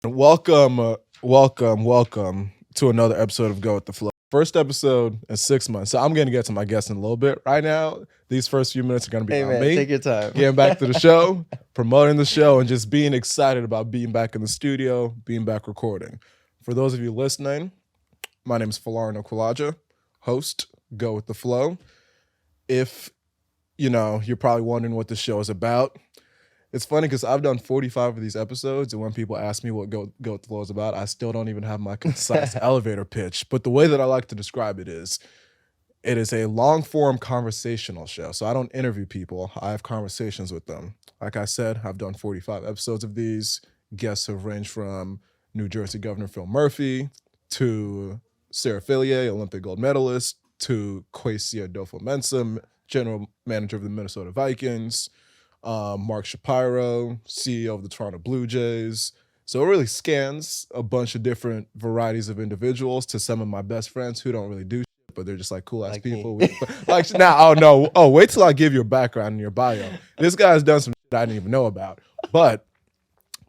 Welcome to another episode of Go With The Flow. First episode in 6 months. So I'm going to get to my guests in a little bit. Right now, these first few minutes are going to be Hey about man, me. take your time. Getting back to the show, promoting the show, and just being excited about being back in the studio, being back recording. For those of you listening, my name is Folarin Okulaja, host, Go With The Flow. If, you're probably wondering what the show is about, it's funny because I've done 45 of these episodes, and when people ask me what Go With The Flow is about, I still don't even have my concise elevator pitch. But the way that I like to describe it is a long-form conversational show. So I don't interview people. I have conversations with them. Like I said, I've done 45 episodes of these. Guests have ranged from New Jersey Governor Phil Murphy to Sarah Fillier, Olympic gold medalist, to Kwesi Adolfo-Mensah, general manager of the Minnesota Vikings, Mark Shapiro, CEO of the Toronto Blue Jays. So it really scans a bunch of different varieties of individuals to some of my best friends who don't really do shit, but they're just like cool ass Like people. me. Wait till I give you a background in your bio. This guy's done some shit I didn't even know about. But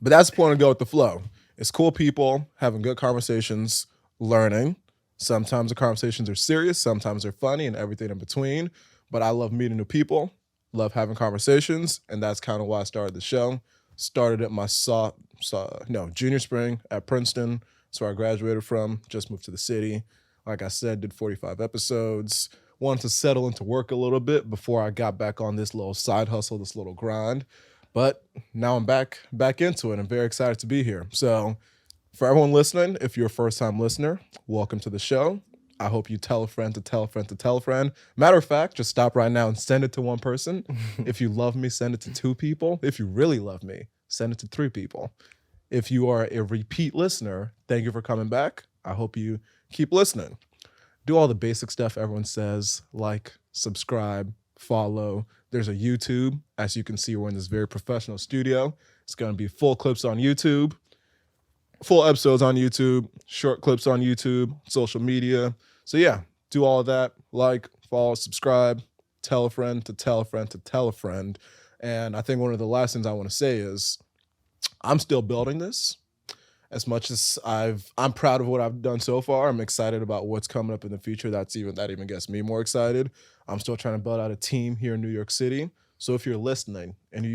that's the point of Go With The Flow. It's cool people having good conversations, learning. Sometimes the conversations are serious, sometimes they're funny, and everything in between. But I love meeting new people. Love having conversations, and that's kind of why I started the show. Started at my junior spring at Princeton. That's where I graduated from. Just moved to the city. Like I said, did 45 episodes. Wanted to settle into work a little bit before I got back on this little side hustle, this little grind. But now I'm back into it. I'm very excited to be here. So for everyone listening, if you're a first-time listener, welcome to the show. I hope you tell a friend to tell a friend to tell a friend. Matter of fact, just stop right now and send it to one person. If you love me, send it to 2 people. If you really love me, send it to 3 people. If you are a repeat listener, thank you for coming back. I hope you keep listening. Do all the basic stuff everyone says, like, subscribe, follow. There's a YouTube. As you can see, we're in this very professional studio. It's going to be full clips on YouTube, full episodes on YouTube, short clips on YouTube, social media. So yeah, do all of that. Like, follow, subscribe, tell a friend to tell a friend to tell a friend. And I think one of the last things I want to say is I'm still building this. As much as I'm proud of what I've done so far, I'm excited about what's coming up in the future. That even gets me more excited. I'm still trying to build out a team here in New York City. So if you're listening and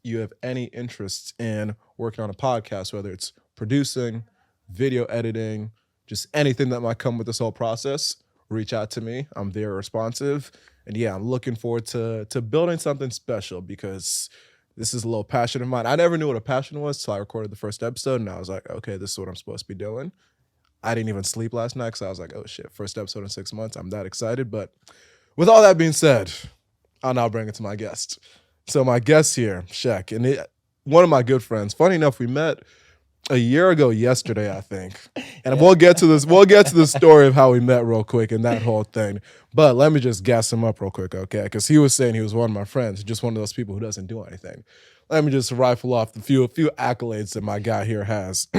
you have any interest in working on a podcast, whether it's producing, video editing, just anything that might come with this whole process, reach out to me. I'm very responsive. And yeah, I'm looking forward to building something special because this is a little passion of mine. I never knew what a passion was till I recorded the first episode, and I was like, okay, this is what I'm supposed to be doing. I didn't even sleep last night because I was like, oh shit, first episode in 6 months. I'm that excited. But with all that being said, I'll now bring it to my guest. So my guest here, Cheick, and one of my good friends. Funny enough, we met a year ago yesterday, I think. And we'll get to this. We'll get to the story of how we met real quick and that whole thing. But let me just gas him up real quick, okay? Because he was saying he was one of my friends, just one of those people who doesn't do anything. Let me just rifle off a few accolades that my guy here has.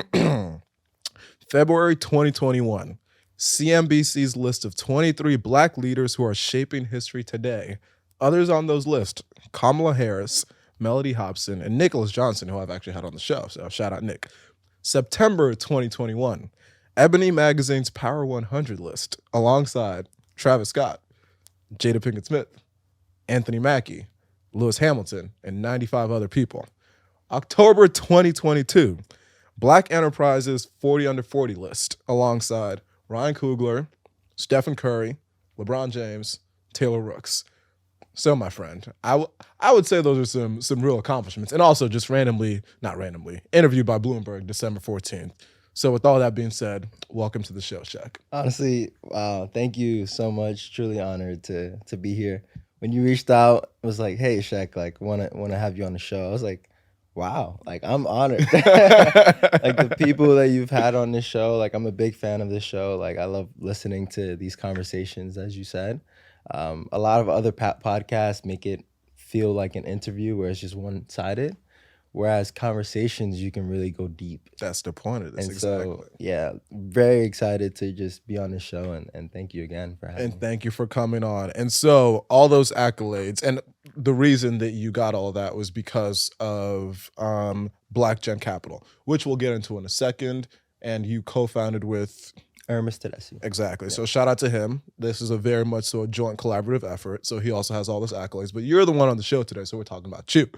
February 2021, CNBC's list of 23 Black leaders who are shaping history today. Others on those lists, Kamala Harris, Melody Hobson, and Nicholas Johnson, who I've actually had on the show. So shout out Nick. September 2021, Ebony Magazine's Power 100 list, alongside Travis Scott, Jada Pinkett Smith, Anthony Mackie, Lewis Hamilton, and 95 other people. October 2022, Black Enterprise's 40 Under 40 list, alongside Ryan Coogler, Stephen Curry, LeBron James, Taylor Rooks. So, my friend, I would say those are some real accomplishments. And also just not randomly, interviewed by Bloomberg December 14th. So with all that being said, welcome to the show, Cheick. Honestly, wow, thank you so much. Truly honored to be here. When you reached out, it was like, hey, Cheick, like, wanna have you on the show. I was like, wow, like, I'm honored. Like, the people that you've had on this show, like, I'm a big fan of this show. Like, I love listening to these conversations, as you said. A lot of other podcasts make it feel like an interview where it's just one-sided, whereas conversations, you can really go deep. That's the point of this, And exactly. so, yeah, very excited to just be on the show, and thank you again for having me. And thank you for coming on. And so all those accolades, and the reason that you got all that was because of Black Gen Capital, which we'll get into in a second. And you co-founded with Hermes Tedeschi. Exactly. Yeah. So shout out to him. This is a very much so a joint collaborative effort. So he also has all this accolades. But you're the one on the show today, so we're talking about you.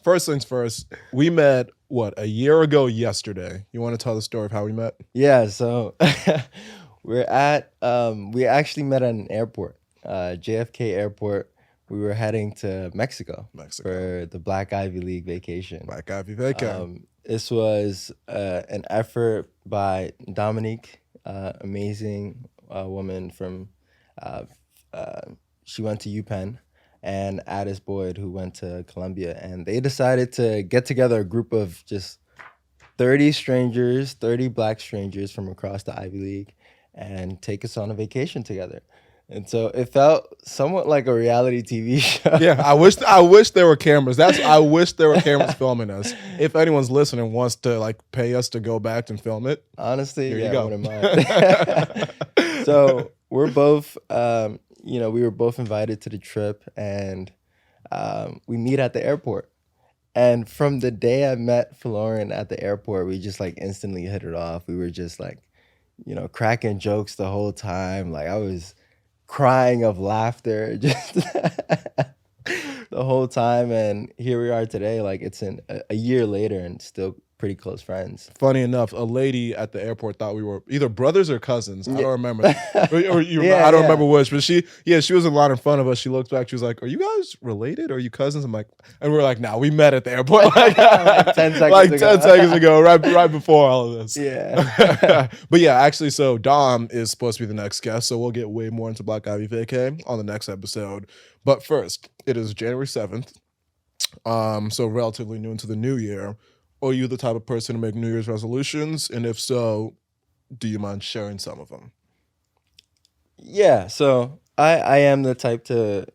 First things first, we met, a year ago yesterday. You want to tell the story of how we met? Yeah, so we actually met at an airport, JFK Airport. We were heading to Mexico for the Black Ivy League vacation. Black Ivy vacation. This was an effort by Dominique, amazing woman from, she went to UPenn, and Addis Boyd, who went to Columbia. And they decided to get together a group of just 30 Black strangers from across the Ivy League and take us on a vacation together. And so it felt somewhat like a reality TV show. Yeah, I wish there were cameras. I wish there were cameras filming us. If anyone's listening and wants to pay us to go back and film it, honestly, you go. I wouldn't mind. So we're both, we were both invited to the trip, and we meet at the airport. And from the day I met Folarin at the airport, we just instantly hit it off. We were just cracking jokes the whole time. I was crying of laughter just the whole time, and here we are today. It's a year later and still pretty close friends. Funny enough, a lady at the airport thought we were either brothers or cousins. I don't remember. I don't remember which, but she was in line in front of us. She looked back, she was like, "Are you guys related? Are you cousins?" I'm like, and we're like, "Nah, we met at the airport 10 seconds ago, right before all of this." Yeah. But yeah, actually, so Dom is supposed to be the next guest, so we'll get way more into Black Ivy Vacay on the next episode. But first, it is January 7th, so relatively new into the new year. Are you the type of person to make New Year's resolutions? And if so, do you mind sharing some of them? Yeah, so I am the type to,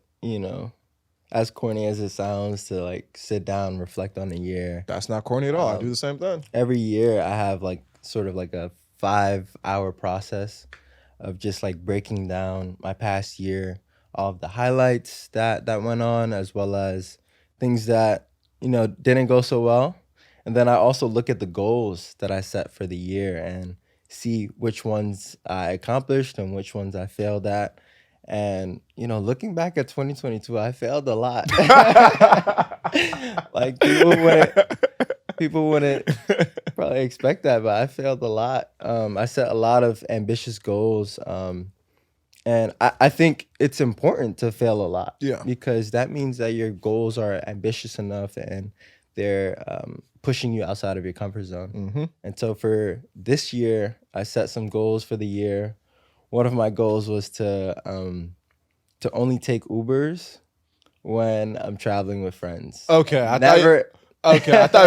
as corny as it sounds, to sit down, reflect on the year. That's not corny at all. I do the same thing. Every year I have a 5-hour process of just breaking down my past year, all of the highlights that went on, as well as things that, didn't go so well. And then I also look at the goals that I set for the year and see which ones I accomplished and which ones I failed at. And, looking back at 2022, I failed a lot. People wouldn't probably expect that, but I failed a lot. I set a lot of ambitious goals. And I think it's important to fail a lot. Yeah. Because that means that your goals are ambitious enough and they're pushing you outside of your comfort zone. Mm-hmm. And so for this year, I set some goals for the year. One of my goals was to only take Ubers when I'm traveling with friends. Okay, I thought you were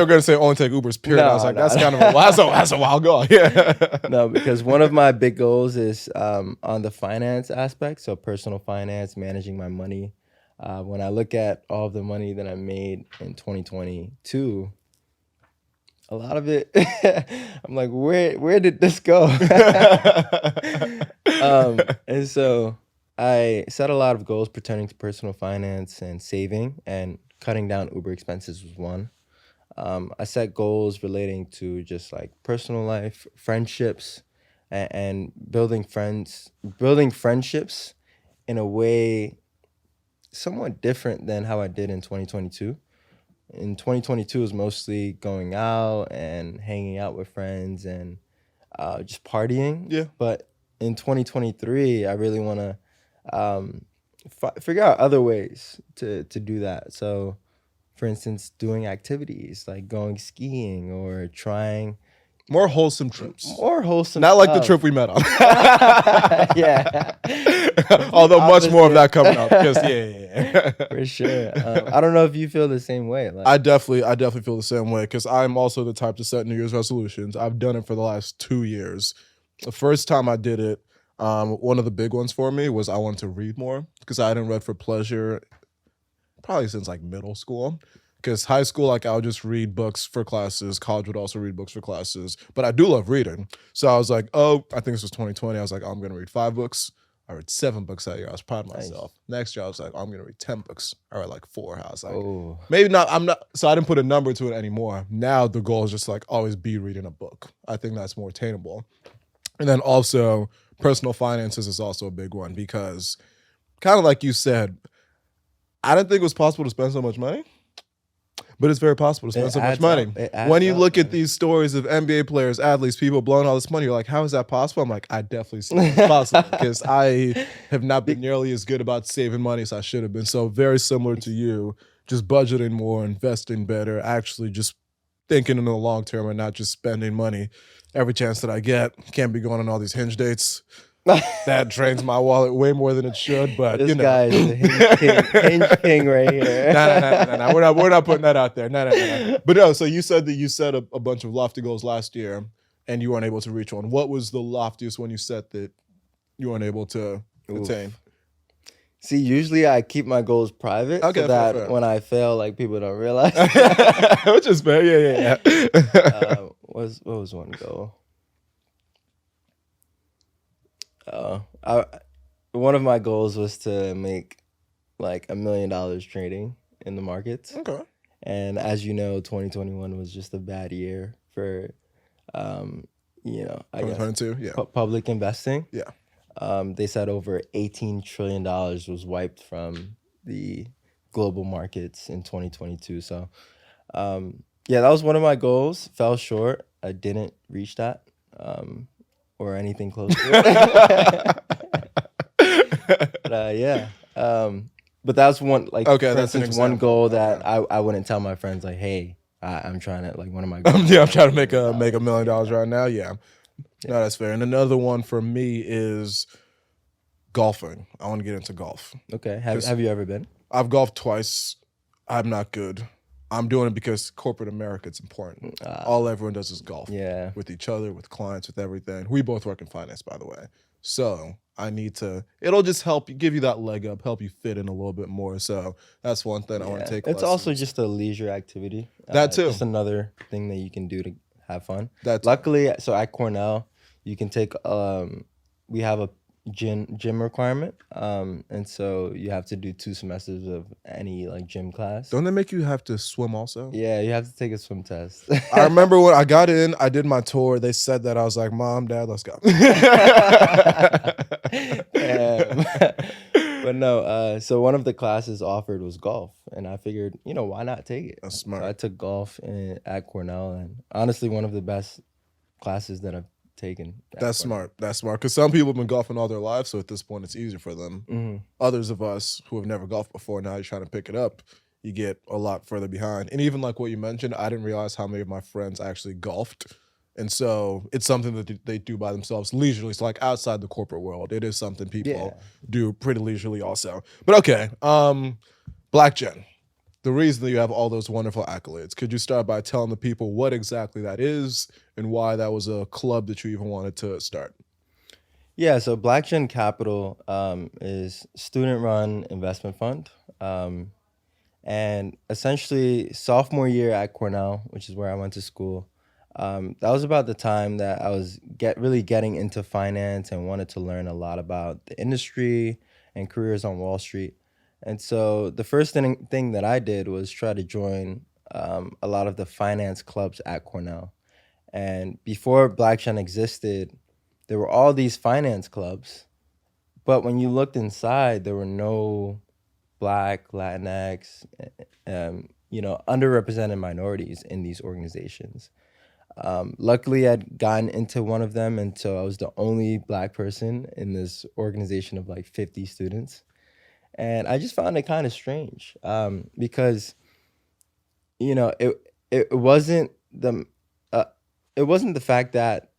going to say only take Ubers, period. I was like, that's a wild goal. Yeah. No, because one of my big goals is on the finance aspect, so personal finance, managing my money. When I look at all of the money that I made in 2022, a lot of it, I'm like, where did this go? And so I set a lot of goals pertaining to personal finance and saving, and cutting down Uber expenses was one. I set goals relating to just personal life, friendships, and building friendships in a way somewhat different than how I did in 2022. In 2022, it was mostly going out and hanging out with friends and just partying. Yeah. But in 2023, I really want to figure out other ways to do that. So, for instance, doing activities like going skiing or trying more wholesome trips. Not like the trip we met on. Yeah. Although much more of that coming up. Yeah. For sure. I don't know if you feel the same way. I definitely feel the same way, because I'm also the type to set New Year's resolutions. I've done it for the last 2 years. The first time I did it, one of the big ones for me was I wanted to read more, because I hadn't read for pleasure probably since middle school. Because high school, I would just read books for classes. College would also read books for classes. But I do love reading. So I was like, I think this was 2020. I was like, I'm going to read 5 books. I read 7 books that year. I was proud of Nice. myself. Next year, I was like, I'm gonna read 10 books. I read like 4. I was like, Oh, maybe not. I'm not. So I didn't put a number to it anymore. Now the goal is just like always be reading a book. I think that's more attainable. And then also personal finances is also a big one because kind of like you said, I didn't think it was possible to spend so much money. But it's very possible to spend It so much adds money. up. It adds When you up, look at man. these stories of NBA players, athletes, people blowing all this money, you're like, how is that possible? I'm like, I definitely see it's possible because I have not been nearly as good about saving money as I should have been. So very similar to you, just budgeting more, investing better, actually just thinking in the long term and not just spending money every chance that I get. Can't be going on all these hinge dates. That drains my wallet way more than it should, but This you know. guy is the hinge king right here. No. We're not putting that out there. No. But no, so you said that you set a bunch of lofty goals last year and you weren't able to reach one. What was the loftiest one you set that you weren't able to attain? See, usually I keep my goals private Okay, so that fair. when I fail, like people don't realize. Which is fair. Yeah. What was one goal? One of my goals was to make like $1 million trading in the markets. Okay. And as you know, 2021 was just a bad year for, I guess 2022, yeah. public investing. Yeah. They said over $18 trillion was wiped from the global markets in 2022. So, that was one of my goals. Fell short. I didn't reach that or anything close to it. But, but that's one, like, Okay, for that's an instance, one example. goal that Okay. I wouldn't tell my friends, like, hey, I'm trying to, like, one of my goals. I'm trying to make $1 million right now. Yeah. No, that's fair. And another one for me is golfing. I want to get into golf. Okay. Have you ever been? I've golfed twice. I'm not good. I'm doing it because corporate America, it's important. All everyone does is golf. Yeah. With each other, with clients, with everything. We both work in finance, by the way. So I need to, it'll just give you that leg up, help you fit in a little bit more. So that's one thing I want to take. It's also lessons. just a leisure activity. That too. Just another thing that you can do to have fun. That's Luckily, so at Cornell, you can take, we have a gym requirement. And so you have to do 2 semesters of any like gym class. Don't they make you have to swim also? Yeah, you have to take a swim test. I remember when I got in, I did my tour. They said that. I was like, Mom, Dad, let's go. But no, so one of the classes offered was golf. And I figured, why not take it? That's smart. So I took golf at Cornell. And honestly, one of the best classes that I've taken. That's smart. That's smart. Because some people have been golfing all their lives, so at this point, it's easier for them. Mm-hmm. Others of us who have never golfed before, now you're trying to pick it up, you get a lot further behind. And even like what you mentioned, I didn't realize how many of my friends actually golfed. And so it's something that they do by themselves leisurely. It's like outside the corporate world. It is something people do pretty leisurely also. But okay, Black Gen. The reason that you have all those wonderful accolades. Could you start by telling the people what exactly that is and why that was a club that you even wanted to start? Yeah, so Black Gen Capital is student-run investment fund. And essentially, sophomore year at Cornell, which is where I went to school, that was about the time that I was really getting into finance and wanted to learn a lot about the industry and careers on Wall Street. And so the first thing that I did was try to join a lot of the finance clubs at Cornell. And before Black Gen existed, there were all these finance clubs. But when you looked inside, there were no Black, Latinx, underrepresented minorities in these organizations. Luckily, I'd gotten into one of them, and so I was the only Black person in this organization of like 50 students. And I just found it kind of strange because, it wasn't the fact that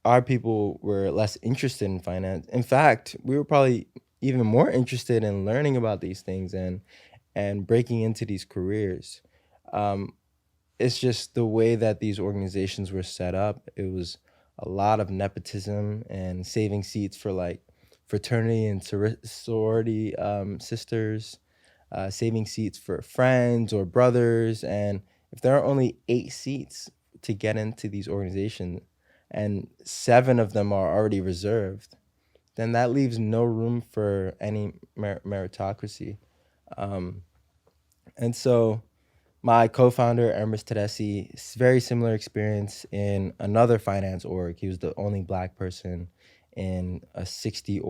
our people were less interested in finance. In fact, we were probably even more interested in learning about these things and breaking into these careers. It's just the way that these organizations were set up. It was a lot of nepotism and saving seats for like fraternity and sorority sisters, saving seats for friends or brothers. And if there are only 8 seats to get into these organizations and 7 of them are already reserved, then that leaves no room for any meritocracy. And so my co-founder, Hermes Tedeschi, very similar experience in another finance org. He was the only Black person in a 60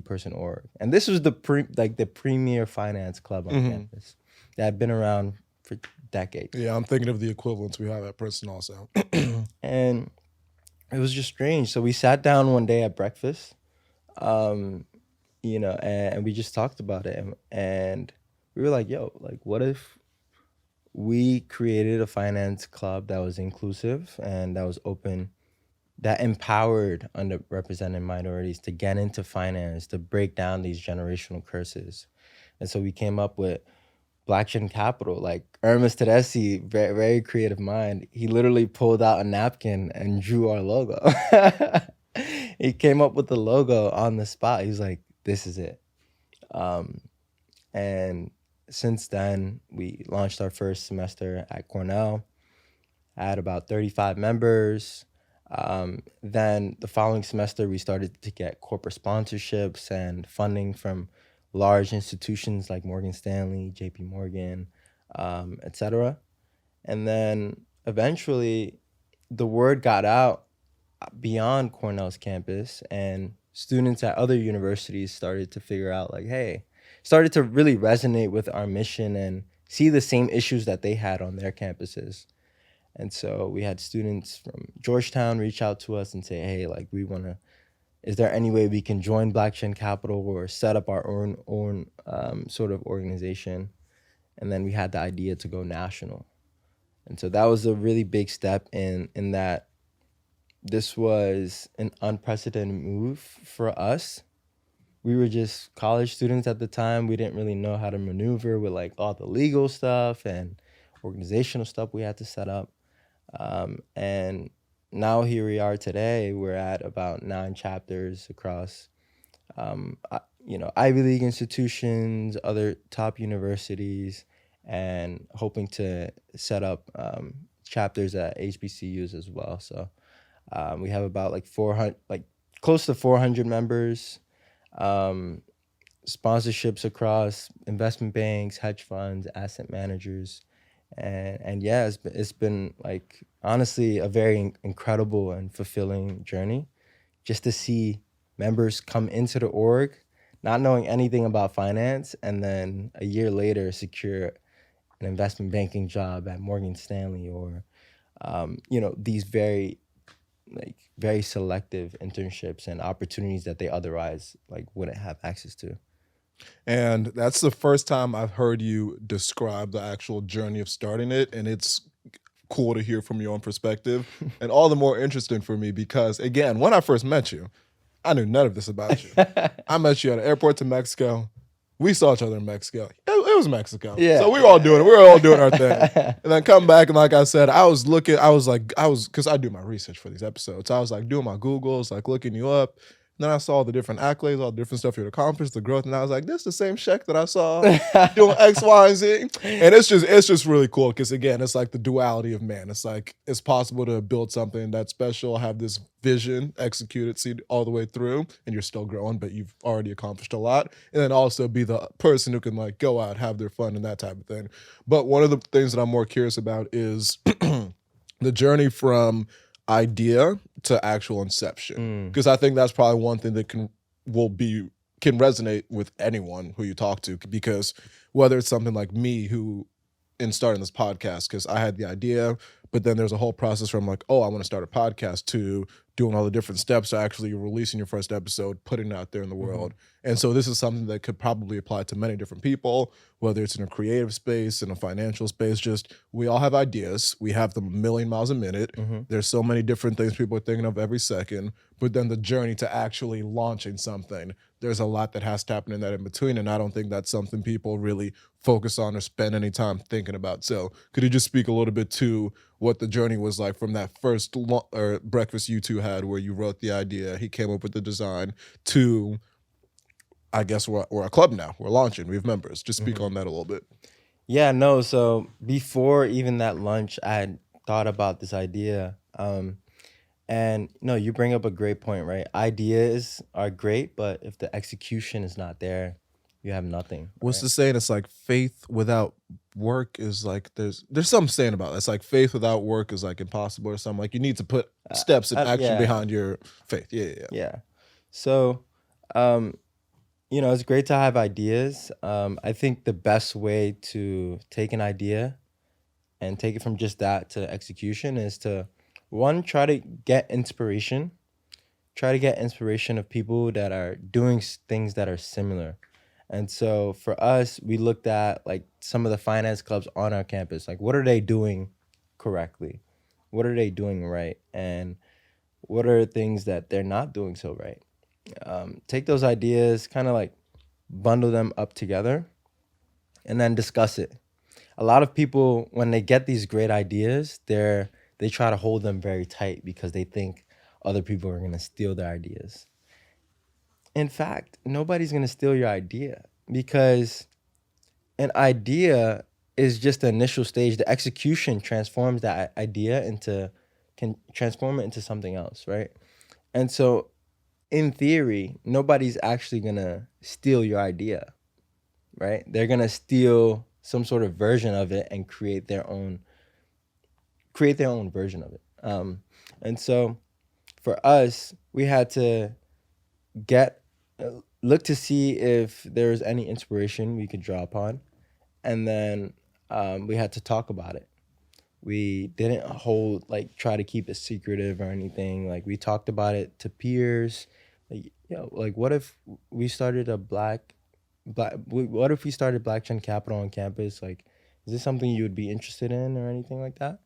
person org. And this was the premier finance club on campus that had been around for decades. Yeah, I'm thinking of the equivalents we have at Princeton also. And it was just strange. So we sat down one day at breakfast, and we just talked about it. And we were like, yo, like, what if we created a finance club that was inclusive and that was open, that empowered underrepresented minorities to get into finance, to break down these generational curses. And so we came up with Blackstone Capital. Like Hermes Tedeschi, very, very creative mind. He literally pulled out a napkin and drew our logo. He came up with the logo on the spot. He was like, this is it. And since then, we launched our first semester at Cornell, had about 35 members. Then the following semester, we started to get corporate sponsorships and funding from large institutions like Morgan Stanley, JP Morgan, et cetera. And then eventually the word got out beyond Cornell's campus, and students at other universities started to figure out like, hey, started to really resonate with our mission and see the same issues that they had on their campuses. And so we had students from Georgetown reach out to us and say, hey, like, we want to, is there any way we can join Blackstone Capital or set up our own sort of organization? And then we had the idea to go national. And so that was a really big step in that this was an unprecedented move for us. We were just college students at the time. We didn't really know how to maneuver with like all the legal stuff and organizational stuff we had to set up. And now here we are today. We're at about 9 chapters across, Ivy League institutions, other top universities, and hoping to set up chapters at HBCUs as well. So we have about like 400, like close to 400 members. Sponsorships across investment banks, hedge funds, asset managers, and yeah, it's been like honestly a very incredible and fulfilling journey, just to see members come into the org not knowing anything about finance, and then a year later secure an investment banking job at Morgan Stanley, or these very selective internships and opportunities that they otherwise like wouldn't have access to. And that's the first time I've heard you describe the actual journey of starting it, and it's cool to hear from your own perspective, and all the more interesting for me because, again, when I first met you, I knew none of this about you. I met you at an airport to Mexico. We saw each other in Mexico. It was Mexico. Yeah. So we were all doing it. We were all doing our thing. And then come back, and like I said, because I do my research for these episodes. I was like doing my Googles, like looking you up. And then I saw the different accolades, all the different stuff you'd accomplished, the growth, and I was like, this is the same Cheick that I saw doing X, Y, and Z. And it's just really cool because, again, it's like the duality of man. It's like it's possible to build something that's special, have this vision, execute it, see it all the way through, and you're still growing, but you've already accomplished a lot. And then also be the person who can like go out, have their fun, and that type of thing. But one of the things that I'm more curious about is the journey from idea to actual inception, because I think that's probably one thing that can resonate with anyone who you talk to, because whether it's something like me who in starting this podcast, because I had the idea, but then there's a whole process from like, oh, I want to start a podcast, to doing all the different steps to actually releasing your first episode, putting it out there in the world. And so this is something that could probably apply to many different people, whether it's in a creative space, in a financial space. Just we all have ideas. We have them a million miles a minute. There's so many different things people are thinking of every second. But then the journey to actually launching something, there's a lot that has to happen in that in between. And I don't think that's something people really focus on or spend any time thinking about. So could you just speak a little bit to what the journey was like from that first breakfast you two had where you wrote the idea, he came up with the design, to, I guess we're a club now, we're launching, we have members. Just speak on that a little bit. Yeah, no, so before even that lunch, I had thought about this idea. And And no, you bring up a great point, right? Ideas are great, but if the execution is not there, you have nothing. What's Right? the saying? It's like faith without work is like there's some saying about it. It's like faith without work is like impossible or something. Like you need to put steps and action Yeah, behind your faith. Yeah. yeah. So, it's great to have ideas. I think the best way to take an idea and take it from just that to execution is to, one, try to get inspiration. Try to get inspiration of people that are doing things that are similar. And so for us, we looked at like some of the finance clubs on our campus. Like, what are they doing correctly? What are they doing right? And what are things that they're not doing so right? Take those ideas, kind of like bundle them up together, and then discuss it. A lot of people, when they get these great ideas, they try to hold them very tight because they think other people are going to steal their ideas. In fact, nobody's going to steal your idea, because an idea is just the initial stage. The execution transforms that idea can transform it into something else, right? And so in theory, nobody's actually going to steal your idea, right? They're going to steal some sort of version of it and create their own version of it. And so for us, we had to look to see if there was any inspiration we could draw upon, and then we had to talk about it. We didn't try to keep it secretive or anything. Like, we talked about it to peers. Like, what if we started what if we started Black Gen Capital on campus? Like, is this something you would be interested in or anything like that?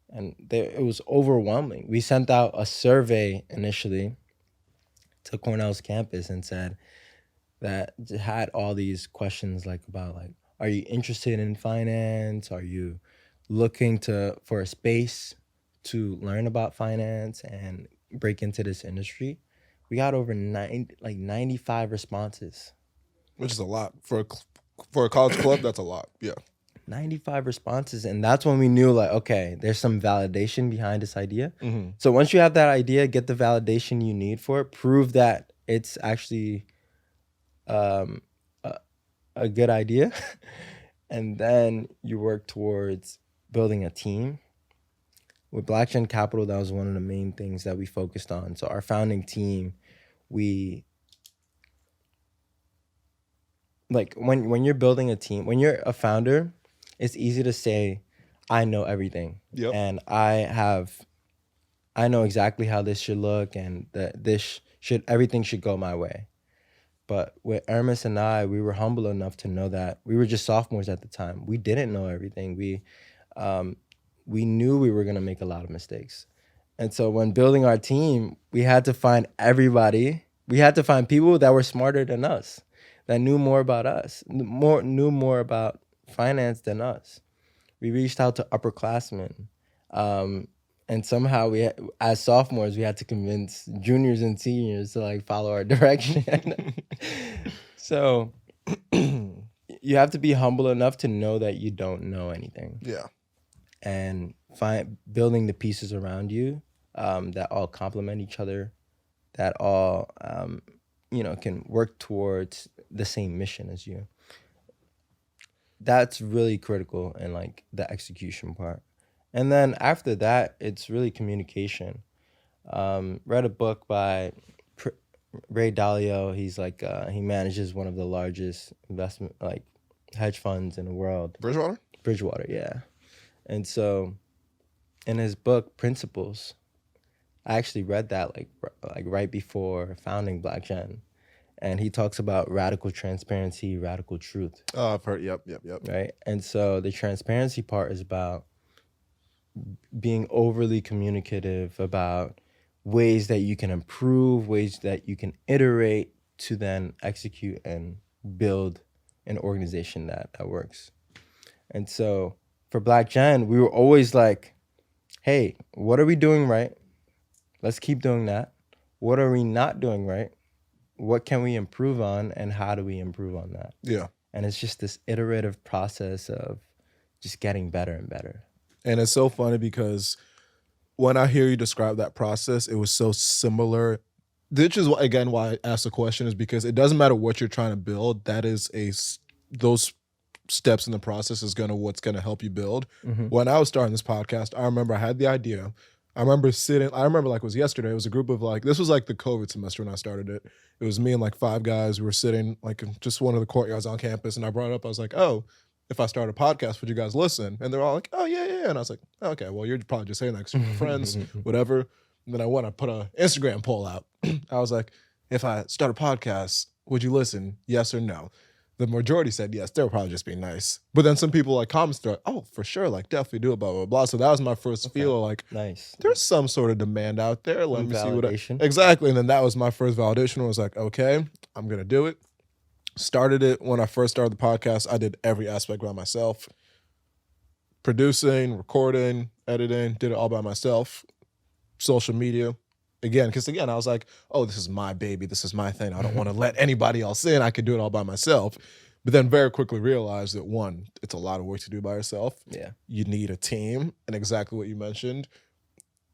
And it was overwhelming. We sent out a survey initially to Cornell's campus and said that had all these questions about are you interested in finance? Are you looking for a space to learn about finance and break into this industry? We got over 95 responses. Which is a lot for a college club. That's a lot. Yeah. 95 responses, and that's when we knew okay, there's some validation behind this idea. Mm-hmm. So once you have that idea, get the validation you need for it, prove that it's actually a good idea, and then you work towards building a team. With Black Gen Capital, that was one of the main things that we focused on. So our founding team, when you're building a team, when you're a founder, it's easy to say, I know everything. Yep. And I know exactly how this should look, and everything should go my way. But with Hermes and I, we were humble enough to know that we were just sophomores at the time. We didn't know everything. We knew we were gonna make a lot of mistakes. And so when building our team, we had to find everybody. We had to find people that were smarter than us, that knew more about us, knew more about finance than us. We reached out to upperclassmen, and somehow as sophomores, we had to convince juniors and seniors to follow our direction. So you have to be humble enough to know that you don't know anything. Yeah. And building the pieces around you that all complement each other, that all can work towards the same mission as you. That's really critical in the execution part. And then after that, it's really communication. Read a book by Ray Dalio. He's he manages one of the largest investment hedge funds in the world. Bridgewater, yeah. And so in his book Principles, I actually read that right before founding Black Gen. And he talks about radical transparency, radical truth. Oh, I've heard. Yep. Right. And so the transparency part is about being overly communicative about ways that you can improve, ways that you can iterate to then execute and build an organization that works. And so for Black Gen, we were always hey, what are we doing right? Let's keep doing that. What are we not doing right? What can we improve on, and how do we improve on that? Yeah. And it's just this iterative process of just getting better and better. And it's so funny because when I hear you describe that process, it was so similar. Which is again why I asked the question, is because it doesn't matter what you're trying to build. That is those steps in the process is what's gonna help you build. When I was starting this podcast, I remember I had the idea. I remember like it was yesterday. It was a group of like, this was like the COVID semester when I started it. It was me and like 5 guys. We were sitting like in just one of the courtyards on campus, and I brought it up. I was like, oh, if I start a podcast, would you guys listen? And they're all like, oh yeah, yeah. And I was like, okay, well, you're probably just saying that because you're friends, whatever. And then I put an Instagram poll out. I was like, if I start a podcast, would you listen? Yes or no? The majority said yes. They were probably just being nice. But then some people like comments, they're like, oh, for sure, like definitely do it, blah, blah, blah. So that was my first feel like, nice. There's some sort of demand out there. Let me see what exactly. And then that was my first validation. I was like, okay, I'm going to do it. Started it when I first started the podcast. I did every aspect by myself. Producing, recording, editing, did it all by myself. Social media. Because I was like, oh, this is my baby. This is my thing. I don't want to let anybody else in. I could do it all by myself. But then very quickly realized that, one, it's a lot of work to do by yourself. Yeah. You need a team. And exactly what you mentioned,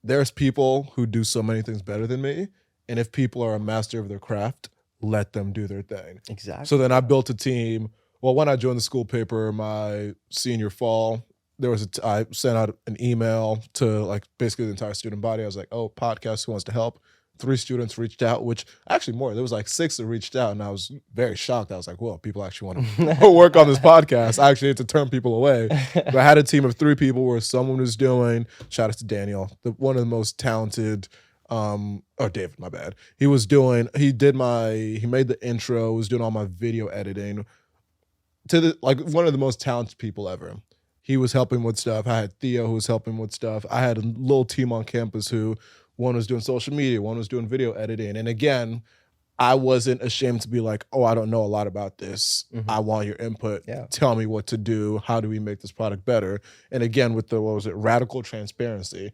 there's people who do so many things better than me. And if people are a master of their craft, let them do their thing. Exactly. So then I built a team. Well, when I joined the school paper my senior fall, I sent out an email to like basically the entire student body. I was like, oh, podcast, who wants to help? 3 students reached out, which actually more. There was like 6 that reached out, and I was very shocked. I was like, well, people actually want to work on this podcast. I actually had to turn people away. But I had a team of 3 people where someone was doing, shout out to Daniel, one of the most talented, David, my bad. He made the intro, was doing all my video editing, one of the most talented people ever. He was helping with stuff. I had Theo who was helping with stuff. I had a little team on campus who, one was doing social media, one was doing video editing. And again, I wasn't ashamed to be like, oh, I don't know a lot about this. I want your input. Yeah. Tell me what to do. How do we make this product better? And again, with the, radical transparency,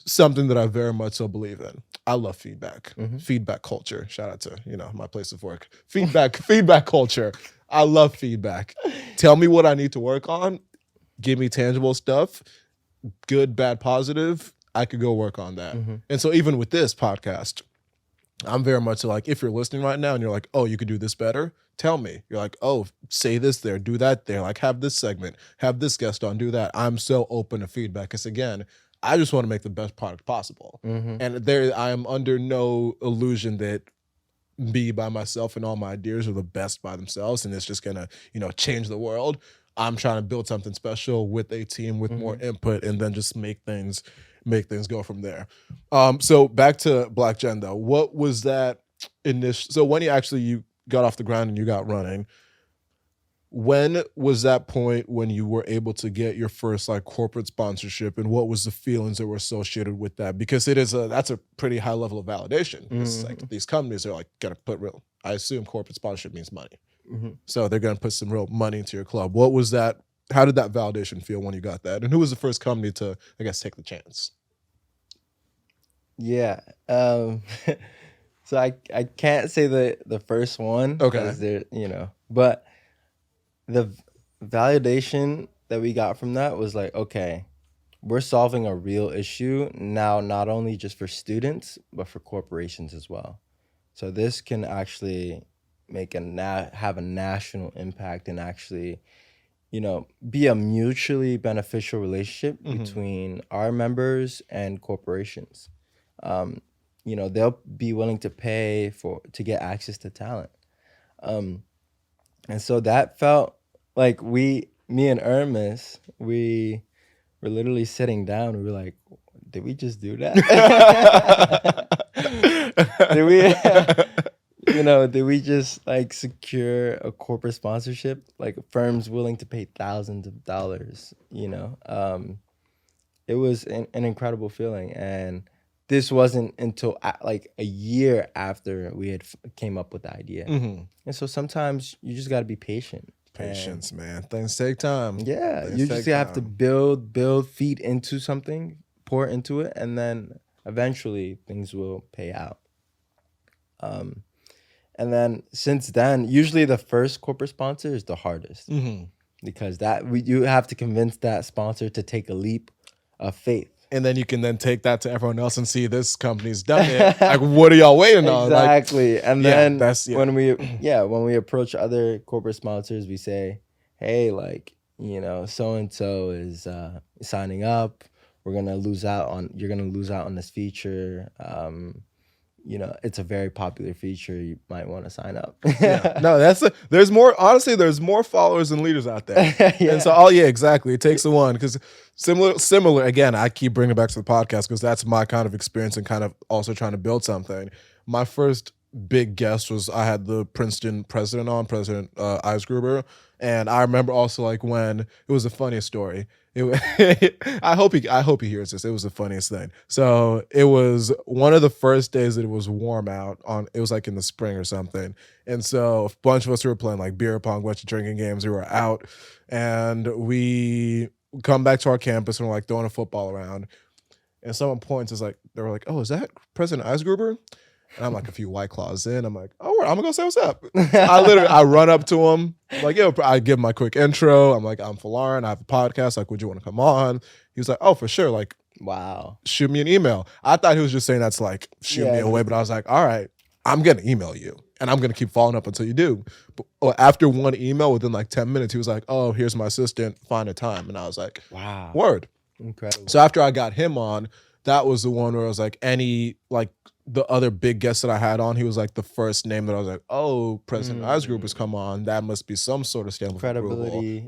something that I very much so believe in. I love feedback. Feedback culture. Shout out to, my place of work. Feedback culture. I love feedback. Tell me what I need to work on. Give me tangible stuff, good, bad, positive. I could go work on that. And so even with this podcast, I'm very much like, if you're listening right now and you're like, oh, you could do this better, tell me. You're like, oh, say this there, do that there. Like, have this segment, have this guest on, do that. I'm so open to feedback because, again, I just want to make the best product possible. And I am under no illusion that me by myself and all my ideas are the best by themselves and it's just going to, change the world. I'm trying to build something special with a team with more input and then just make things go from there. So back to Black Gen though. What was that so when you got off the ground and you got running, when was that point when you were able to get your first like corporate sponsorship, and what was the feelings that were associated with that? Because that's a pretty high level of validation. It's like these companies are like gonna put I assume corporate sponsorship means money. So they're going to put some real money into your club. What was that? How did that validation feel when you got that? And who was the first company to, I guess, take the chance? Yeah. So I can't say the first one. Okay. But the validation that we got from that was like, okay, we're solving a real issue now, not only just for students, but for corporations as well. So this can actually have a national impact and actually, be a mutually beneficial relationship between our members and corporations. They'll be willing to pay to get access to talent. And so that felt like me and Ermis, we were literally sitting down. We were like, did we just do that? Did we... did we just like secure a corporate sponsorship, like firms willing to pay thousands of dollars, it was an incredible feeling. And this wasn't until like a year after we had came up with the idea. And so sometimes you just got to be patient. Patience, man. Things take time. Yeah. You just have to build, feed into something, pour into it, and then eventually things will pay out. And then since then, usually the first corporate sponsor is the hardest because you have to convince that sponsor to take a leap of faith. and then you can then take that to everyone else and see this company's done it. Like, what are y'all waiting on? Exactly. Like, and yeah, then that's when we approach other corporate sponsors, we say, hey, like, you know, so and so is signing up. You're gonna lose out on this feature. You know, it's a very popular feature. You might want to sign up. Yeah. No, there's more, honestly, there's more followers than leaders out there. Yeah. And so, oh yeah, exactly. It takes the one, because similar, again, I keep bringing it back to the podcast because that's my kind of experience and kind of also trying to build something. My first big guest was, I had the Princeton president on, President Eisgruber. And I remember also, like, when it was the funniest story. I hope he hears this. It was the funniest thing. So it was one of the first days that it was warm out. It was like in the spring or something. And so a bunch of us were playing like beer pong, bunch of drinking games. We were out, and we come back to our campus and we're like throwing a football around. And someone points, they were like, "Oh, is that President Eisgruber?" And I'm like a few White Claws in. I'm like, "Oh, I'm gonna go say what's up." I run up to him, like, yo, I give him my quick intro. I'm like, "I'm Folarin. I have a podcast. Like, would you want to come on?" He was like, "Oh, for sure. Like, Wow. shoot me an email." I thought he was just saying that's like shoot me away, but I was like, "All right, I'm gonna email you, and I'm gonna keep following up until you do." But after one email, within like 10 minutes, he was like, "Oh, here's my assistant. Find a time." And I was like, Wow. Word. Incredible. So after I got him on, that was the one where I was like, the other big guest that I had on, he was like the first name that I was like, "Oh, President Eisgroup has come on. That must be some sort of stamp of credibility."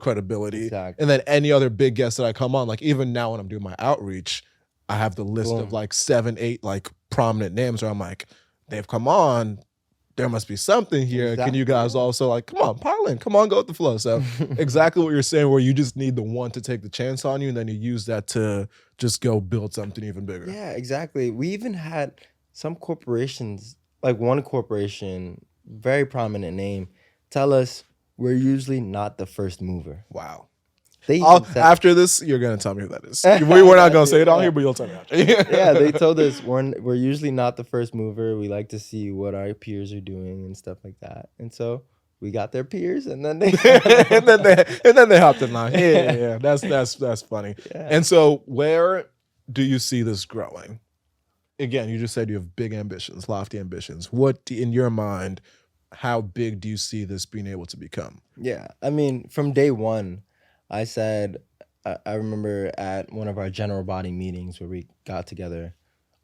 Exactly. And then any other big guest that I come on, like even now when I'm doing my outreach, I have the list of like 7, 8 like prominent names where I'm like, they've come on. There must be something here. Exactly. Can you guys also like, come on, pile in, come on, go with the flow. So exactly what you're saying, where you just need the one to take the chance on you, and then you use that to just go build something even bigger. Yeah, exactly. We even had some corporations, like one corporation, very prominent name, tell us we're usually not the first mover. Wow. After this, you're gonna tell me who that is. We're not gonna say it on here, but you'll tell me after. Yeah, they told us we're usually not the first mover. We like to see what our peers are doing and stuff like that. And so we got their peers, and then they and then they hopped in line. Yeah. That's funny. Yeah. And so, where do you see this growing? Again, you just said you have big ambitions, lofty ambitions. What, in your mind, how big do you see this being able to become? Yeah, I mean, from day one, I said, I remember at one of our general body meetings where we got together,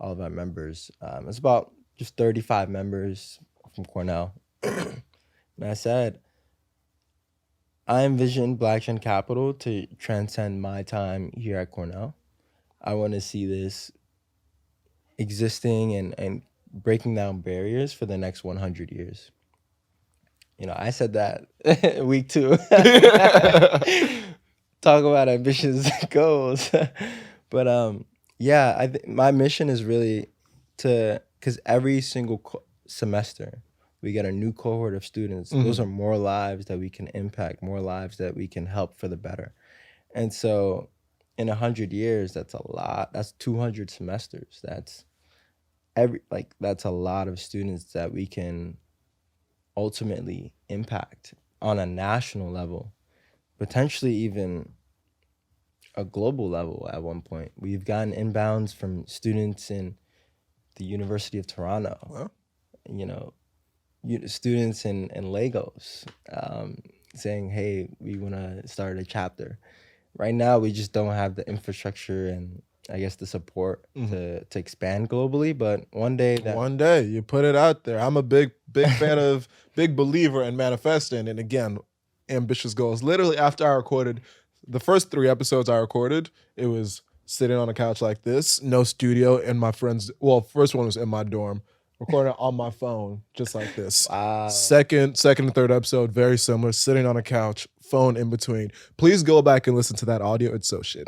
all of our members. It's about just 35 members from Cornell. And I said, I envision Black Gen Capital to transcend my time here at Cornell. I want to see this existing and breaking down barriers for the next 100 years. You know, I said that week 2. Talk about ambitious goals. But yeah, my mission is really because every single semester we get a new cohort of students. Mm-hmm. Those are more lives that we can impact, more lives that we can help for the better. And so in 100 years, that's a lot. That's 200 semesters. That's a lot of students that we can ultimately impact on a national level, potentially even a global level at one point. We've gotten inbounds from students in the University of Toronto, students in Lagos saying, hey, we want to start a chapter. Right now, we just don't have the infrastructure and I guess the support to expand globally, but one day you put it out there. I'm a big fan of, big believer in manifesting, and again, ambitious goals. Literally after I recorded the first 3 episodes I recorded, it was sitting on a couch like this, no studio, and my friends, first one was in my dorm, recording on my phone, just like this. Wow. Second and third episode, very similar, sitting on a couch, phone in between. Please go back and listen to that audio. It's so shit.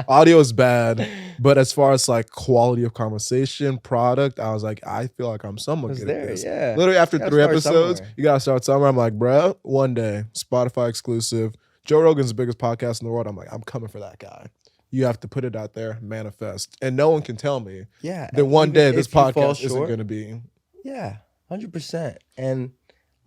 Audio is bad, but as far as like quality of conversation, product, I was like, I feel like I'm somewhat good at this. Yeah. Literally after 3 episodes, you gotta start somewhere. I'm like, bruh, one day, Spotify exclusive. Joe Rogan's the biggest podcast in the world. I'm like, I'm coming for that guy. You have to put it out there, manifest. And no one can tell me that one day this podcast isn't going to be. Yeah, 100%. And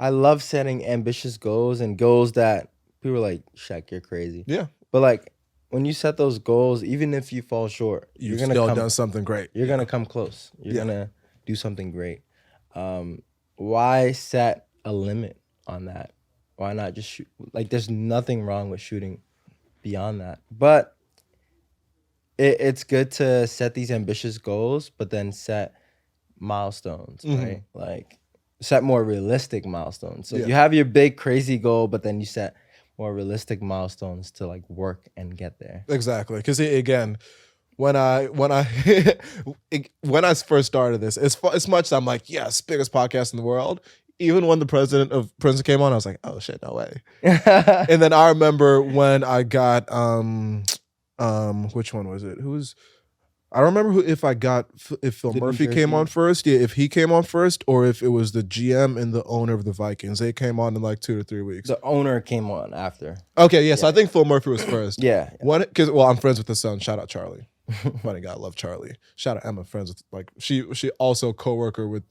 I love setting ambitious goals and goals that people are like, Cheick, you're crazy. Yeah. But like, when you set those goals, even if you fall short, You've still done something great. You're gonna come close. You're gonna do something great. Why set a limit on that? Why not just shoot? Like, there's nothing wrong with shooting beyond that. But it's good to set these ambitious goals, but then set milestones, right? Like, set more realistic milestones. So you have your big crazy goal, but then you set more realistic milestones to like work and get there. Exactly, because again, when I when I first started this, as much as I'm like, yes, biggest podcast in the world. Even when the president of Princeton came on, I was like, oh shit, no way. And then I remember when I got which one was it? I don't remember if Phil Murphy came on first. Yeah, if he came on first, or if it was the GM and the owner of the Vikings. They came on in like 2 to 3 weeks. The owner came on after. Okay, yeah. So I think Phil Murphy was first. Yeah. Because I'm friends with his son. Shout out Charlie. Funny guy, love Charlie. Shout out Emma, friends with like she also co-worker with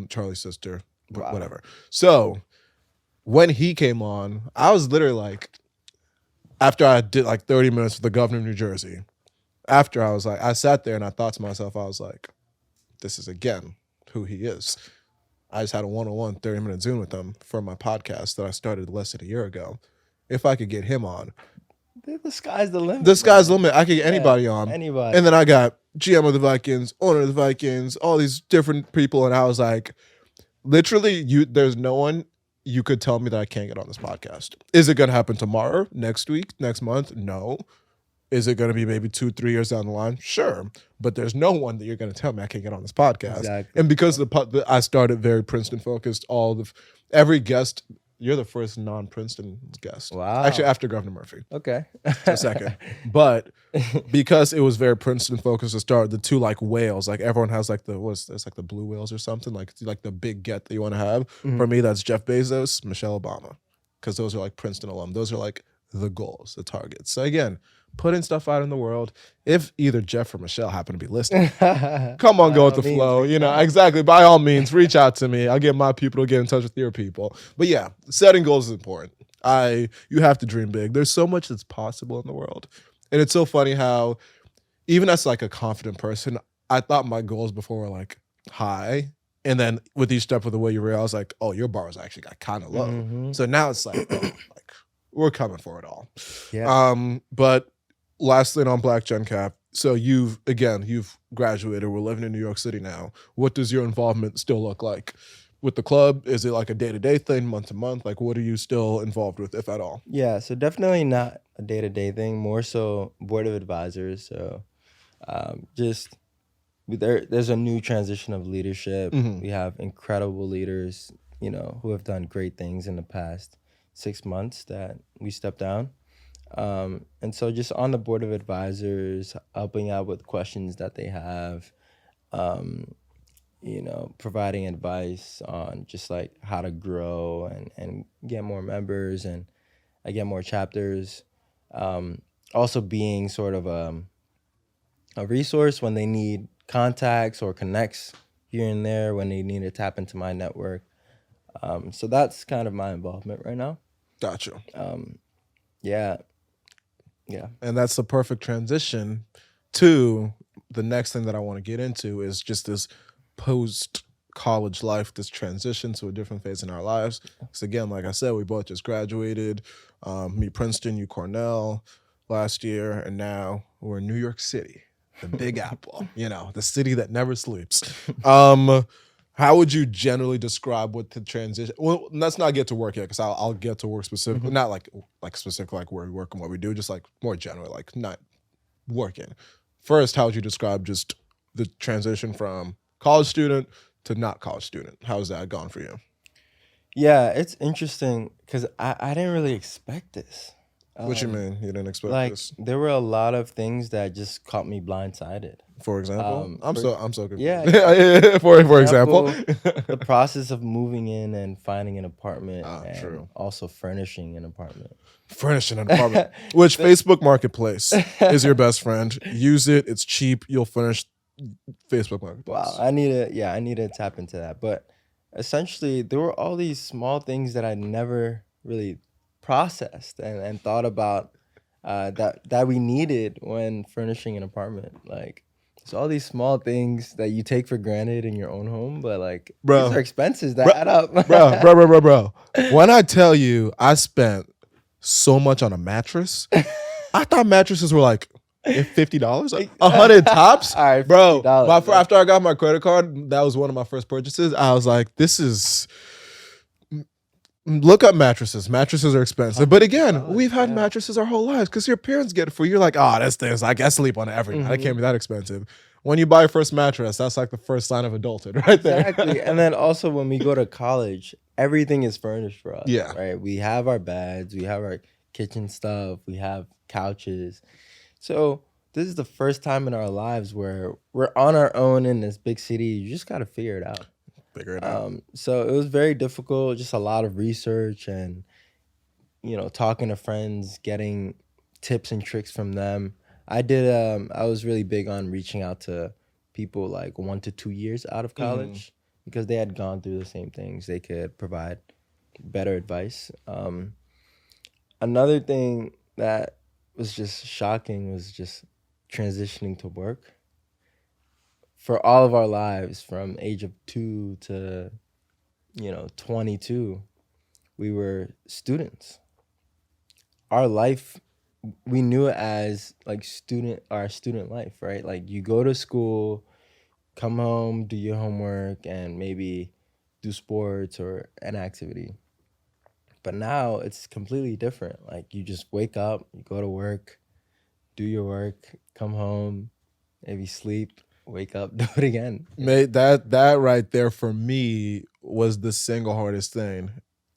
Charlie's sister. Wow. Whatever. So when he came on, I was literally like, after I did like 30 minutes with the governor of New Jersey, after I was like, I sat there and I thought to myself, I was like, this is again who he is. I just had a one-on-one 30-minute Zoom with him for my podcast that I started less than a year ago. If I could get him on. The sky's the limit. The sky's the limit. I could get anybody on. Anybody. And then I got GM of the Vikings, owner of the Vikings, all these different people. And I was like, literally, there's no one you could tell me that I can't get on this podcast. Is it going to happen tomorrow, next week, next month? No. Is it going to be maybe 2-3 years down the line? Sure. But there's no one that you're going to tell me I can't get on this podcast. Exactly. And because I started very Princeton focused, every guest, you're the first non-Princeton guest. Wow. Actually, after Governor Murphy. Okay. A second. But because it was very Princeton focused to start, the two like whales, like everyone has like there's like the blue whales or something, like the big get that you want to have. For me, that's Jeff Bezos, Michelle Obama. Because those are like Princeton alum. Those are like the goals, the targets. So again, putting stuff out in the world. If either Jeff or Michelle happen to be listening, come on, go with the flow. You know, exactly. By all means, reach out to me. I'll get my people to get in touch with your people. But yeah, setting goals is important. You have to dream big. There's so much that's possible in the world. And it's so funny how, even as like a confident person, I thought my goals before were like high. And then with each step of the way you realize like, oh, your bar was actually got kind of low. So now it's like, oh, like we're coming for it all. Yeah. But last thing on Black Gen Cap. So you've graduated. We're living in New York City now. What does your involvement still look like with the club? Is it like a day-to-day thing, month-to-month? Like, what are you still involved with, if at all? Yeah, so definitely not a day-to-day thing, more so board of advisors. So there's a new transition of leadership. We have incredible leaders, who have done great things in the past 6 months that we stepped down. And so just on the board of advisors, helping out with questions that they have, providing advice on just like how to grow and get more members and get more chapters. Also being sort of a resource when they need contacts or connects here and there, when they need to tap into my network. So that's kind of my involvement right now. Gotcha. Yeah. And that's the perfect transition to the next thing that I want to get into is just this post-college life, this transition to a different phase in our lives. So again, like I said, we both just graduated. Me Princeton, you Cornell last year, and now we're in New York City, the Big Apple, the city that never sleeps. How would you generally describe what the transition? Well, let's not get to work yet, because I'll get to work specifically, not like specific like where we work and what we do, just like more general, like not working. First, how would you describe just the transition from college student to not college student? How's that gone for you? Yeah, it's interesting because I didn't really expect this. What you mean? You didn't expect this? There were a lot of things that just caught me blindsided. For example, I'm so confused. Yeah. For example, the process of moving in and finding an apartment, and true. Also furnishing an apartment. Which Facebook Marketplace is your best friend. Use it; it's cheap. You'll furnish Facebook Marketplace. Wow, I need to tap into that. But essentially, there were all these small things that I never really processed and thought about that we needed when furnishing an apartment. Like, it's all these small things that you take for granted in your own home, but like these Bro. are expenses that add up. Bro. When I tell you I spent so much on a mattress, I thought mattresses were like $50, like 100 tops. All right, bro. $50, After I got my credit card, that was one of my first purchases. I was like, this is. Look up mattresses. Mattresses are expensive. But again, we've had mattresses our whole lives because your parents get it for you. You're like, oh, this thing's like, I sleep on it every night. It can't be that expensive. When you buy your first mattress, that's like the first sign of adulthood right there. Exactly. And then also when we go to college, everything is furnished for us. Yeah. Right. We have our beds, we have our kitchen stuff, we have couches. So this is the first time in our lives where we're on our own in this big city. You just got to figure it out. So it was very difficult, just a lot of research and, talking to friends, getting tips and tricks from them. I was really big on reaching out to people like 1 to 2 years out of college because they had gone through the same things. They could provide better advice. Another thing that was just shocking was just transitioning to work. For all of our lives, from age of 2 to 22, we were students. Our life, we knew it as like our student life, right? Like you go to school, come home, do your homework, and maybe do sports or an activity. But now it's completely different. Like you just wake up, you go to work, do your work, come home, maybe sleep, wake up, do it again. Mate, that right there for me was the single hardest thing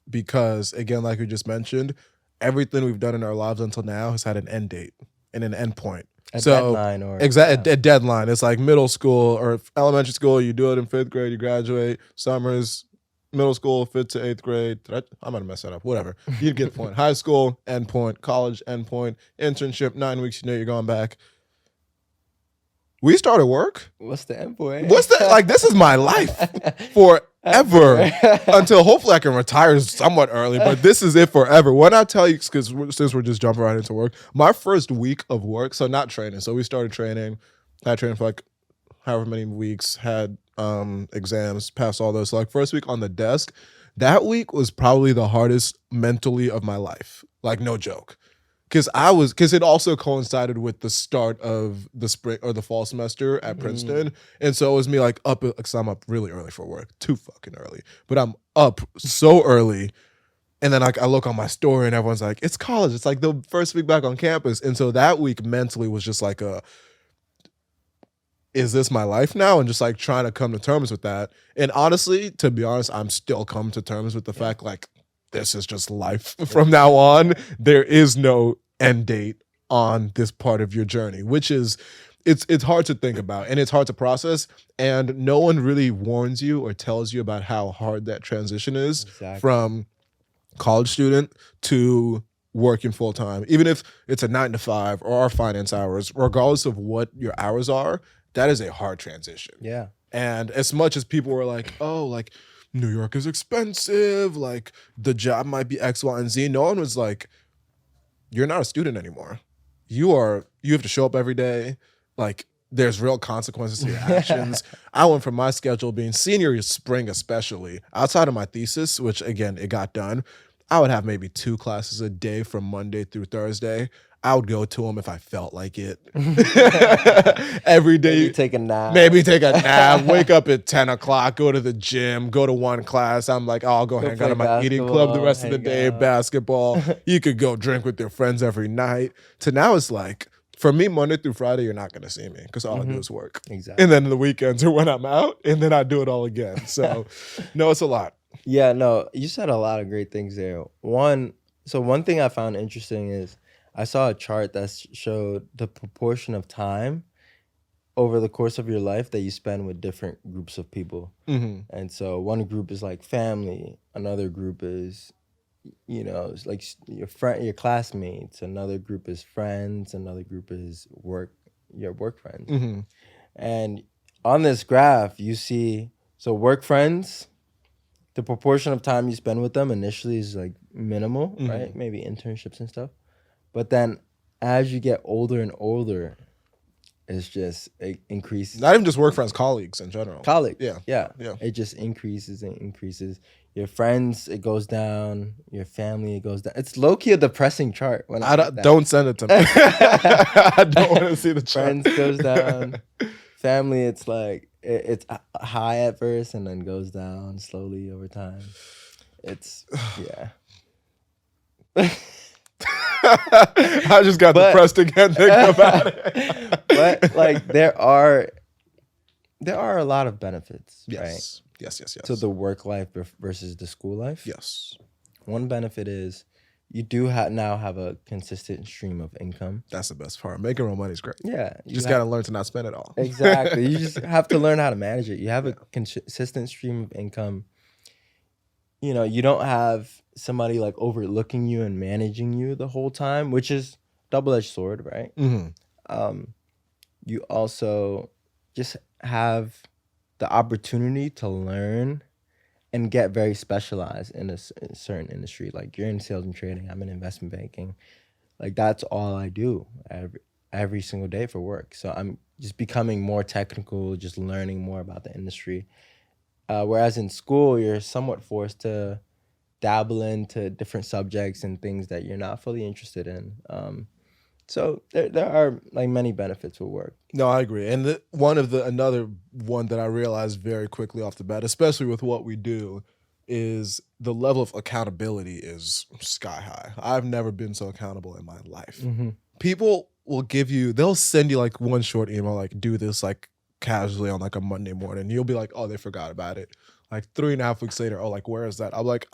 because, again, like we just mentioned, everything we've done in our lives until now has had an end date and an end point. A deadline a deadline. It's like middle school or elementary school. You do it in 5th grade, you graduate. Summers, middle school, 5th to 8th grade. I'm gonna mess that up. Whatever. You get the point. High school, end point. College, end point. Internship, 9 weeks. You're going back. We started work. What's the end point? What's that? Like, this is my life forever until hopefully I can retire somewhat early, but this is it forever. When I tell you, because since we're just jumping right into work, my first week of work, so not training. So we started training. I trained for like however many weeks, had exams, passed all those. So like first week on the desk, that week was probably the hardest mentally of my life. Like, no joke. Because it also coincided with the start of the spring or the fall semester at Princeton. And so it was me like up, because I'm up really early for work, too fucking early. But I'm up so early. And then like I look on my story and everyone's like, it's college. It's like the first week back on campus. And so that week mentally was just like is this my life now? And just like trying to come to terms with that. And honestly, to be honest, I'm still coming to terms with the fact like, this is just life from now on. There is no end date on this part of your journey, which is, it's hard to think about and it's hard to process. And no one really warns you or tells you about how hard that transition is from college student to working full time. Even if it's a 9 to 5 or our finance hours, regardless of what your hours are, that is a hard transition. Yeah. And as much as people were like, oh, like, New York is expensive, like the job might be X, Y, and Z. No one was like, you're not a student anymore. You have to show up every day. Like there's real consequences to your actions. I went from my schedule being senior spring, especially outside of my thesis, which again, it got done. I would have maybe 2 classes a day from Monday through Thursday. I would go to them if I felt like it. Every day. Maybe take a nap. Wake up at 10 o'clock, go to the gym, go to one class. I'm like, oh, I'll go hang out at my eating club the rest of the day, basketball. You could go drink with your friends every night. To now it's like, for me, Monday through Friday, you're not going to see me because all I do is work. Exactly. And then the weekends are when I'm out, and then I do it all again. So, no, it's a lot. Yeah, no, you said a lot of great things there. One thing I found interesting is I saw a chart that showed the proportion of time over the course of your life that you spend with different groups of people. And so one group is like family, another group is, like your classmates, another group is friends, another group is your work friends. And on this graph, you see, so work friends, the proportion of time you spend with them initially is like minimal, right? Maybe internships and stuff. But then as you get older and older, it's just it increases. Not even just work friends, colleagues in general. Colleagues, Yeah. yeah, Yeah. it just increases and increases. Your friends, it goes down. Your family, it goes down. It's low key a depressing chart. When I don't send it to me. I don't want to see the chart. Friends goes down. Family, it's like it's high at first and then goes down slowly over time. It's yeah. I just got depressed again thinking about it. But like there are a lot of benefits, right? Yes. To the work life versus the school life. Yes. One benefit is you do now have a consistent stream of income. That's the best part. Making real money is great. Yeah. You just got to learn to not spend it all. Exactly. You just have to learn how to manage it. You have a consistent stream of income. You know, you don't have somebody like overlooking you and managing you the whole time, which is double-edged sword, right? Mm-hmm. You also just have the opportunity to learn and get very specialized in a certain industry. Like you're in sales and trading, I'm in investment banking. Like that's all I do every single day for work. So I'm just becoming more technical, just learning more about the industry. Whereas in school, you're somewhat forced to dabble into different subjects and things that you're not fully interested in. So there are like many benefits with work. No, I agree. And another one that I realized very quickly off the bat, especially with what we do, is the level of accountability is sky high. I've never been so accountable in my life. Mm-hmm. People they'll send you like one short email, like do this like casually on like a Monday morning. You'll be like, oh, they forgot about it. Like 3.5 weeks later, oh, like where is that? I'm like,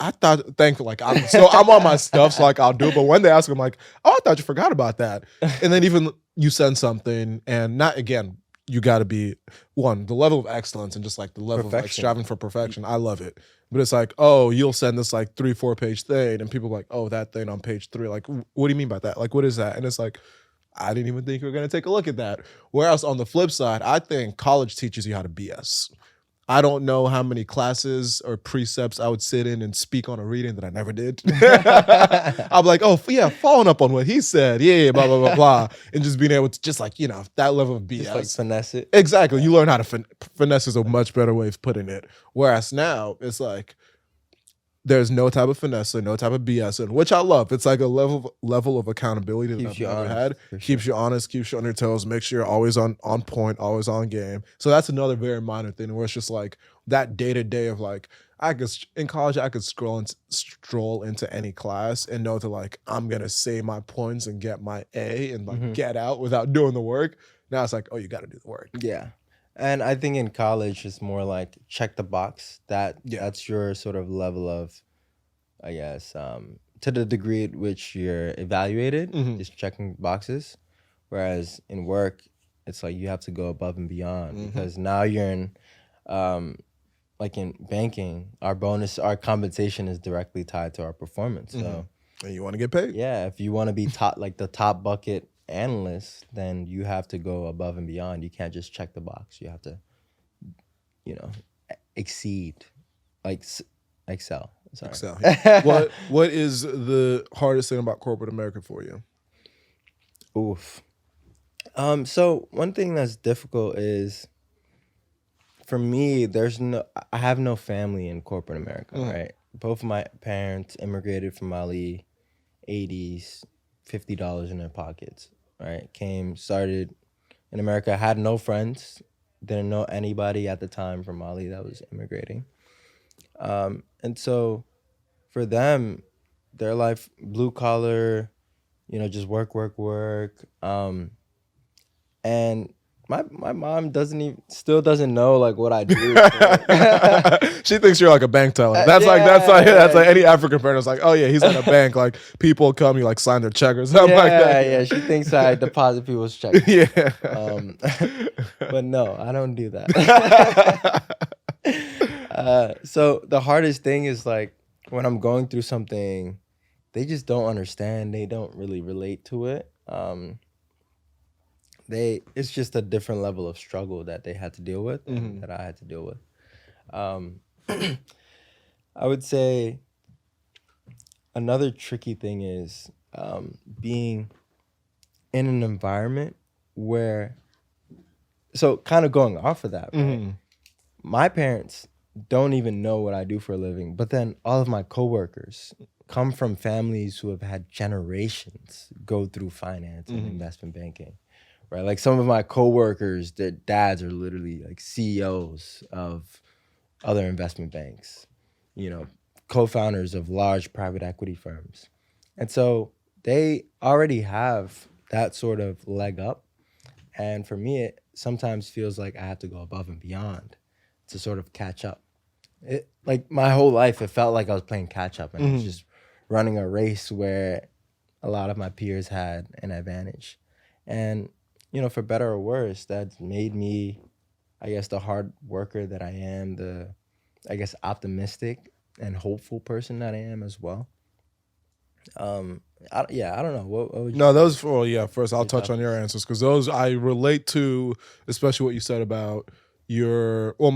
thankfully, like I'm on my stuff, so like I'll do it. But when they ask, I'm like, oh, I thought you forgot about that. And then even you send something, and not again, you got to be the level of excellence and just like the level of like striving for perfection. I love it, but it's like, oh, you'll send this like 3-4 page thing, and people are like, oh, that thing on page 3, like, what do you mean by that? Like, what is that? And it's like, I didn't even think you were gonna take a look at that. Whereas on the flip side, I think college teaches you how to BS. I don't know how many classes or precepts I would sit in and speak on a reading that I never did. I'm like, oh, yeah, following up on what he said. Yeah, blah, blah, blah, blah. And just being able to just like, that level of BS. Just like finesse it. Exactly. You learn how to finesse is a much better way of putting it. Whereas now it's like, there's no type of finesse, no type of BS, which I love. It's like a level of accountability that I've never had. Keeps you honest, keeps you on your toes, makes sure you're always on point, always on game. So that's another very minor thing where it's just like that day-to-day of like, in college, I could stroll into any class and know that like, I'm going to say my points and get my A and like get out without doing the work. Now it's like, oh, you got to do the work. Yeah. And I think in college, it's more like check the box. That's your sort of level of, I guess, to the degree at which you're evaluated, just checking boxes. Whereas in work, it's like you have to go above and beyond because now you're in, like in banking, our compensation is directly tied to our performance. So, and you want to get paid? Yeah, if you want to be the top bucket analyst, then you have to go above and beyond. You can't just check the box. You have to, exceed, like excel. Sorry. Excel. Yeah. What is the hardest thing about corporate America for you? Oof. So one thing that's difficult is, for me, I have no family in corporate America, right? Both of my parents immigrated from Mali, 80s, $50 in their pockets, right? Started in America, had no friends, didn't know anybody at the time from Mali that was immigrating. And so for them, their life, blue collar, just work. And my mom still doesn't know like what I do. She thinks you're like a bank teller. That's like any African parent is like, oh yeah, he's at a bank. Like people come, you like sign their check or something like that. Yeah, she thinks I deposit people's checks. Yeah. But no, I don't do that. So the hardest thing is like when I'm going through something, they just don't understand. They don't really relate to it. It's just a different level of struggle that they had to deal with and that I had to deal with. I would say another tricky thing is being in an environment where, so kind of going off of that, right? My parents don't even know what I do for a living, but then all of my coworkers come from families who have had generations go through finance and investment banking, right? Like some of my coworkers, their dads are literally like CEOs of other investment banks, you know, co-founders of large private equity firms. And so they already have that sort of leg up. And for me, it sometimes feels like I have to go above and beyond to sort of catch up. It, like my whole life, it felt like I was playing catch up and I was just running a race where a lot of my peers had an advantage. And, you know, for better or worse, that's made me, I guess, the hard worker that I am, the, I guess, optimistic and hopeful person that I am as well. I don't know. What would you No, those, well, yeah, first I'll touch on your answers because those I relate to, especially what you said about your, well,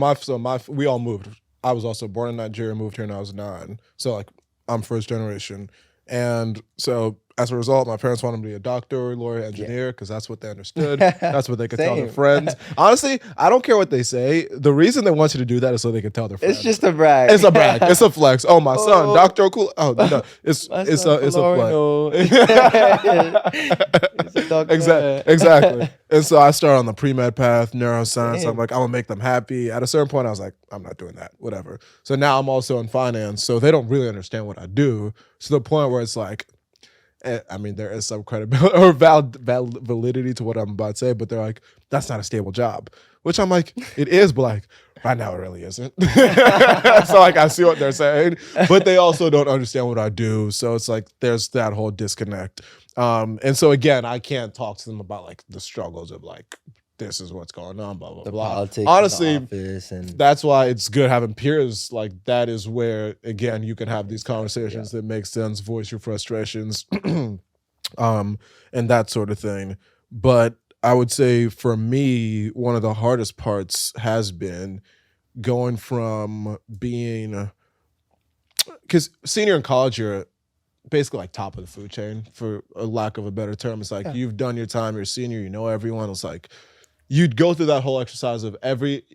we all moved. I was also born in Nigeria, moved here when I was 9. So, like, I'm first generation. And so, as a result, my parents wanted me to be a doctor, lawyer, engineer, because that's what they understood. That's what they could tell their friends. Honestly, I don't care what they say. The reason they want you to do that is so they can tell their friends. It's just a brag. It's a brag. It's a flex. Oh, my son, Dr. Okulaja. Oh, no. It's a flex. Exactly. And so I started on the pre-med path, neuroscience. I'm like, I'm going to make them happy. At a certain point, I was like, I'm not doing that. Whatever. So now I'm also in finance. So they don't really understand what I do. To the point where it's like, I mean, there is some credibility or validity to what I'm about to say, but they're like, that's not a stable job. Which I'm like, it is, but like, right now it really isn't. So like, I see what they're saying, but they also don't understand what I do. So it's like, there's that whole disconnect. And so again, I can't talk to them about like the struggles of like, this is what's going on, blah, blah, the blah. politics Honestly, of the office and that's why it's good having peers. Like that is where, again, you can have these conversations that make sense, voice your frustrations, and that sort of thing. But I would say for me, one of the hardest parts has been going from being, because senior in college, you're basically like top of the food chain, for a lack of a better term. It's like you've done your time, you're a senior, you know everyone. It's like you'd go through that whole exercise of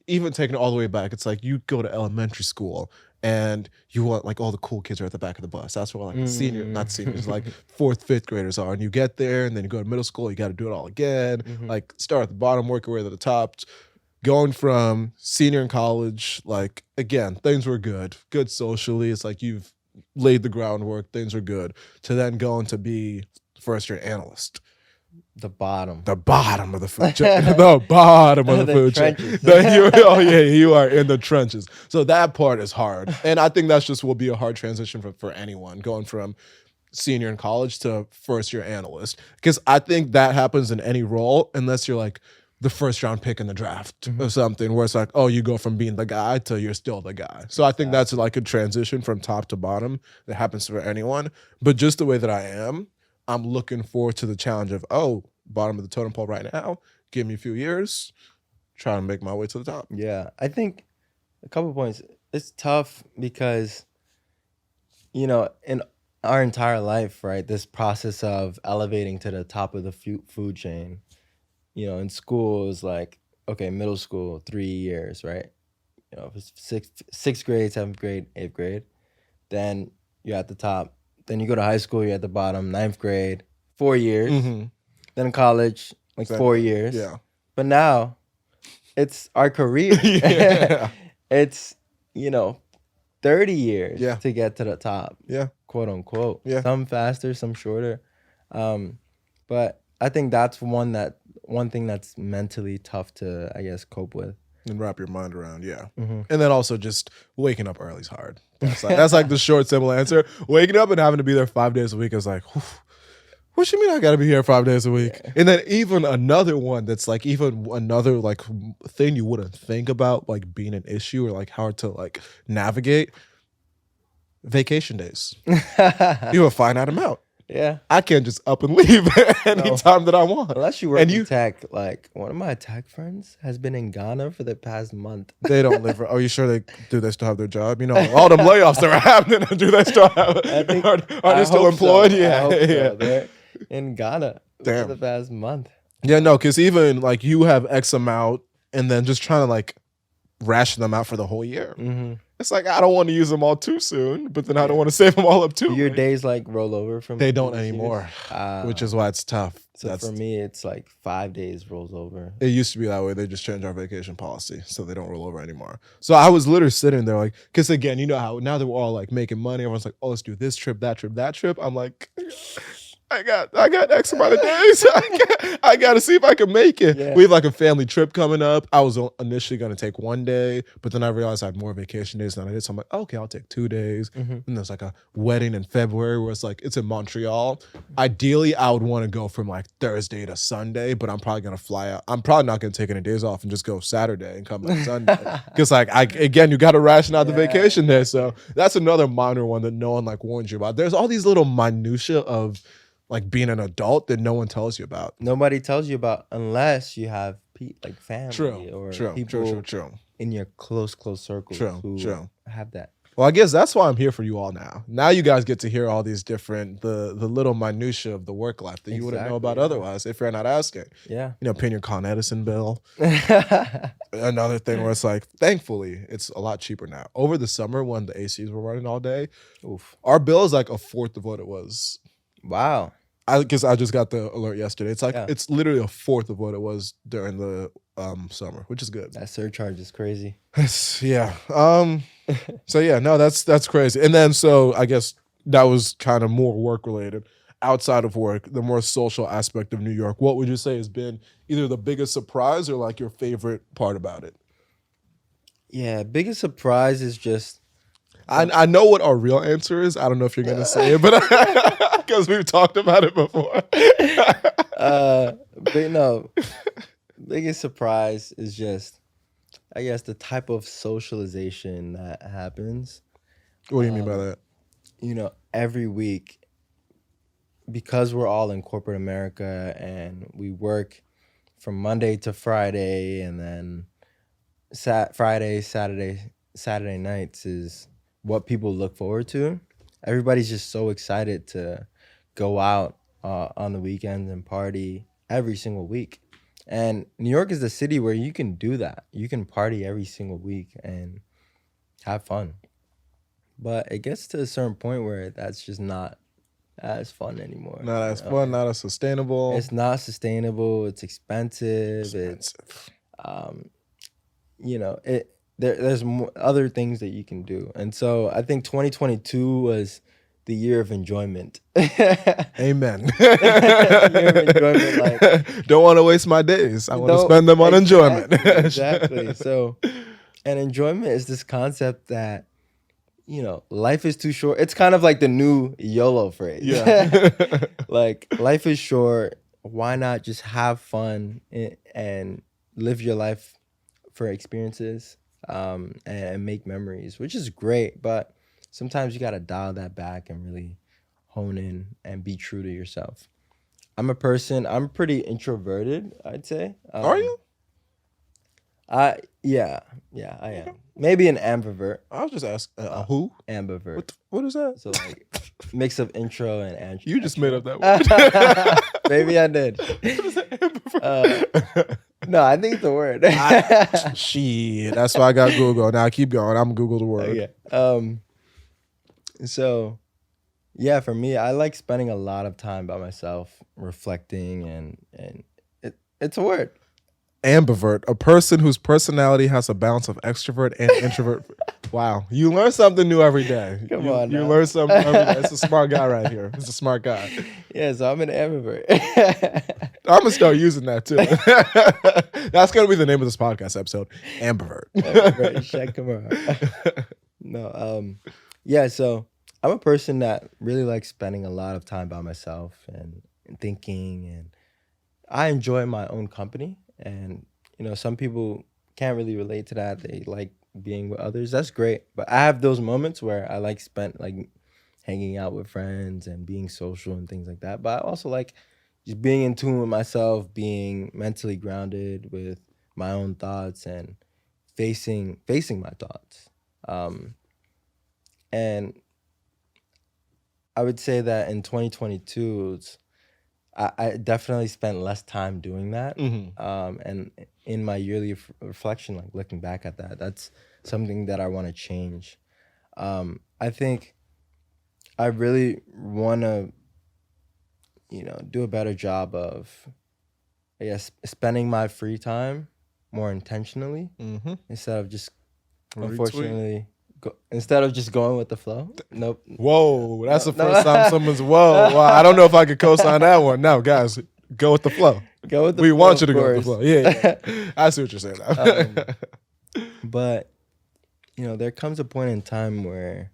even taking it all the way back. It's like you go to elementary school and you want like all the cool kids are at the back of the bus. That's where like not seniors, like 4th, 5th graders are. And you get there and then you go to middle school, you got to do it all again. Like start at the bottom, work your way to the top. Going from senior in college, like again, things were good socially. It's like you've laid the groundwork, things are good, to then going to be first year analyst. the bottom of the food chain. The bottom of the food chain. You are in the trenches. So that part is hard. And I think that's just will be a hard transition for anyone going from senior in college to first year analyst. Because I think that happens in any role unless you're like the first round pick in the draft or something where it's like, oh, you go from being the guy to you're still the guy. So I think that's like a transition from top to bottom that happens for anyone. But just the way that I am, I'm looking forward to the challenge of, bottom of the totem pole right now. Give me a few years, try to make my way to the top. Yeah, I think a couple points. It's tough because, you know, in our entire life, right, this process of elevating to the top of the food chain, you know, in school is like, okay, middle school, 3 years, right? You know, if it's sixth grade, 7th grade, 8th grade, then you're at the top. Then you go to high school, you're at the bottom, 9th grade, 4 years. Then college, like 4 years. Yeah. But now it's our career. It's, you know, 30 years to get to the top. Yeah. Quote unquote. Yeah. Some faster, some shorter. But I think that's one thing that's mentally tough to, I guess, cope with. And wrap your mind around, And then also just waking up early is hard. That's like the short, simple answer. Waking up and having to be there 5 days a week is like, what you mean I got to be here 5 days a week? Yeah. And then even another one that's like even another like thing you wouldn't think about like being an issue or like hard to like navigate. Vacation days. You have a finite amount. Yeah. I can't just up and leave anytime that I want. Unless you work in tech. Like, one of my tech friends has been in Ghana for the past month. They don't live. Are you sure they still have their job? You know, all them layoffs that are happening. Do they still have? Are they still employed? So. Yeah. So. They're in Ghana. Damn. the past month. Yeah, no, because even like you have X amount and then just trying to like ration them out for the whole year. Mm-hmm. It's like I don't want to use them all too soon, but then I don't want to save them all up too. Do your late. days like roll over from They don't previous anymore, years? which is why it's tough. So for me, it's like 5 days rolls over. It used to be that way. They just changed our vacation policy, so they don't roll over anymore. So I was literally sitting there like, because again, you know how now that we're all like making money, everyone's like, oh, let's do this trip, that trip, that trip. I'm like, I got X amount of days. I got to see if I can make it. Yeah. We have like a family trip coming up. I was initially going to take 1 day, but then I realized I had more vacation days than I did. So I'm like, okay, I'll take 2 days. Mm-hmm. And there's like a wedding in February where it's in Montreal. Ideally, I would want to go from like Thursday to Sunday, but I'm probably going to fly out. I'm probably not going to take any days off and just go Saturday and come back Sunday. Because again, you got to ration out the vacation day. So that's another minor one that no one like warns you about. There's all these little minutia of like being an adult that no one tells you about. Nobody tells you about unless you have like family or people True. in your close circles who have that. Well, I guess that's why I'm here for you all now. Now you guys get to hear all these different, the little minutia of the work life that you wouldn't know about otherwise if you're not asking. Yeah. You know, paying your Con Edison bill. Another thing where it's like, thankfully, it's a lot cheaper now. Over the summer when the ACs were running all day, our bill is like 1/4 of what it was. Wow. Because I just got the alert yesterday. It's like it's literally 1/4 of what it was during the summer, which is good. That surcharge is crazy. Yeah. So yeah, no, that's crazy. And then so I guess that was kind of more work related. Outside of work, the more social aspect of New York, what would you say has been either the biggest surprise or like your favorite part about it? Yeah, biggest surprise is just I know what our real answer is. I don't know if you're gonna say it, but because we've talked about it before. But no, biggest surprise is just, I guess, the type of socialization that happens. What do you mean by that? You know, every week, because we're all in corporate America and we work from Monday to Friday, and then Friday, Saturday nights is what people look forward to. Everybody's just so excited to go out on the weekends and party every single week. And New York is the city where you can do that. You can party every single week and have fun. But it gets to a certain point where that's just not as fun anymore. Not as fun, not as sustainable. It's not sustainable. It's expensive. It's you know, there's other things that you can do. And so I think 2022 was the year of enjoyment. Amen. Year of enjoyment, like, don't want to waste my days. I want to spend them on enjoyment. Exactly. So, and enjoyment is this concept that, you know, life is too short. It's kind of like the new YOLO phrase. Yeah. Like, life is short. Why not just have fun and live your life for experiences and make memories, which is great. But sometimes you got to dial that back and really hone in and be true to yourself. I'm pretty introverted, I'd say. Are you? Yeah, I am. Maybe an ambivert. I'll just ask, who? Ambivert. What is that? So like mix of intro and antro. You just made up that word. Maybe I did. No, I think it's the word. Shit, that's why I got Google. Now keep going. I'm Google the word. Okay. So, yeah, for me, I like spending a lot of time by myself, reflecting, and it's a word. Ambivert, a person whose personality has a balance of extrovert and introvert. Wow, you learn something new every day. Come on, you learn something every day. It's a smart guy right here. It's a smart guy. Yeah, so I'm an ambivert. I'm gonna start using that too. That's gonna be the name of this podcast episode. Ambivert. Cheick Camara. No, yeah. So I'm a person that really likes spending a lot of time by myself and thinking, and I enjoy my own company. And you know, some people can't really relate to that. They like being with others. That's great. But I have those moments where I like hanging out with friends and being social and things like that. But I also like just being in tune with myself, being mentally grounded with my own thoughts and facing my thoughts. And I would say that in 2022, I definitely spent less time doing that. Mm-hmm. And in my yearly reflection, like looking back at that, that's something that I want to change. I think I really want to, do a better job of, I guess, spending my free time more intentionally Mm-hmm. instead of just, Retweet. unfortunately, instead of just going with the flow. Nope. Whoa, that's No, the first time someone's whoa. Well, I don't know if I could co-sign that one. No, guys, go with the flow. Go with the We flow, want you to of go with the course. flow. Yeah. I see what you're saying now. But, there comes a point in time where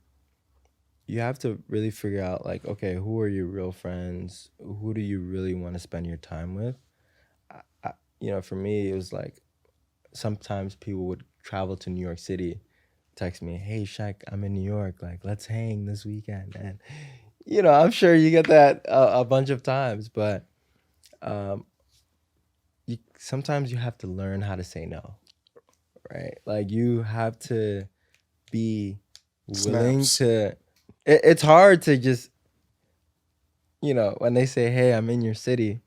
you have to really figure out, like, okay, who are your real friends? Who do you really want to spend your time with? For me, it was like sometimes people would travel to New York City, text me, hey, Cheick, I'm in New York. Like, let's hang this weekend. And, I'm sure you get that a bunch of times. But sometimes you have to learn how to say no, right? Like, you have to be willing Snaps. to... It's hard to just, when they say, hey, I'm in your city.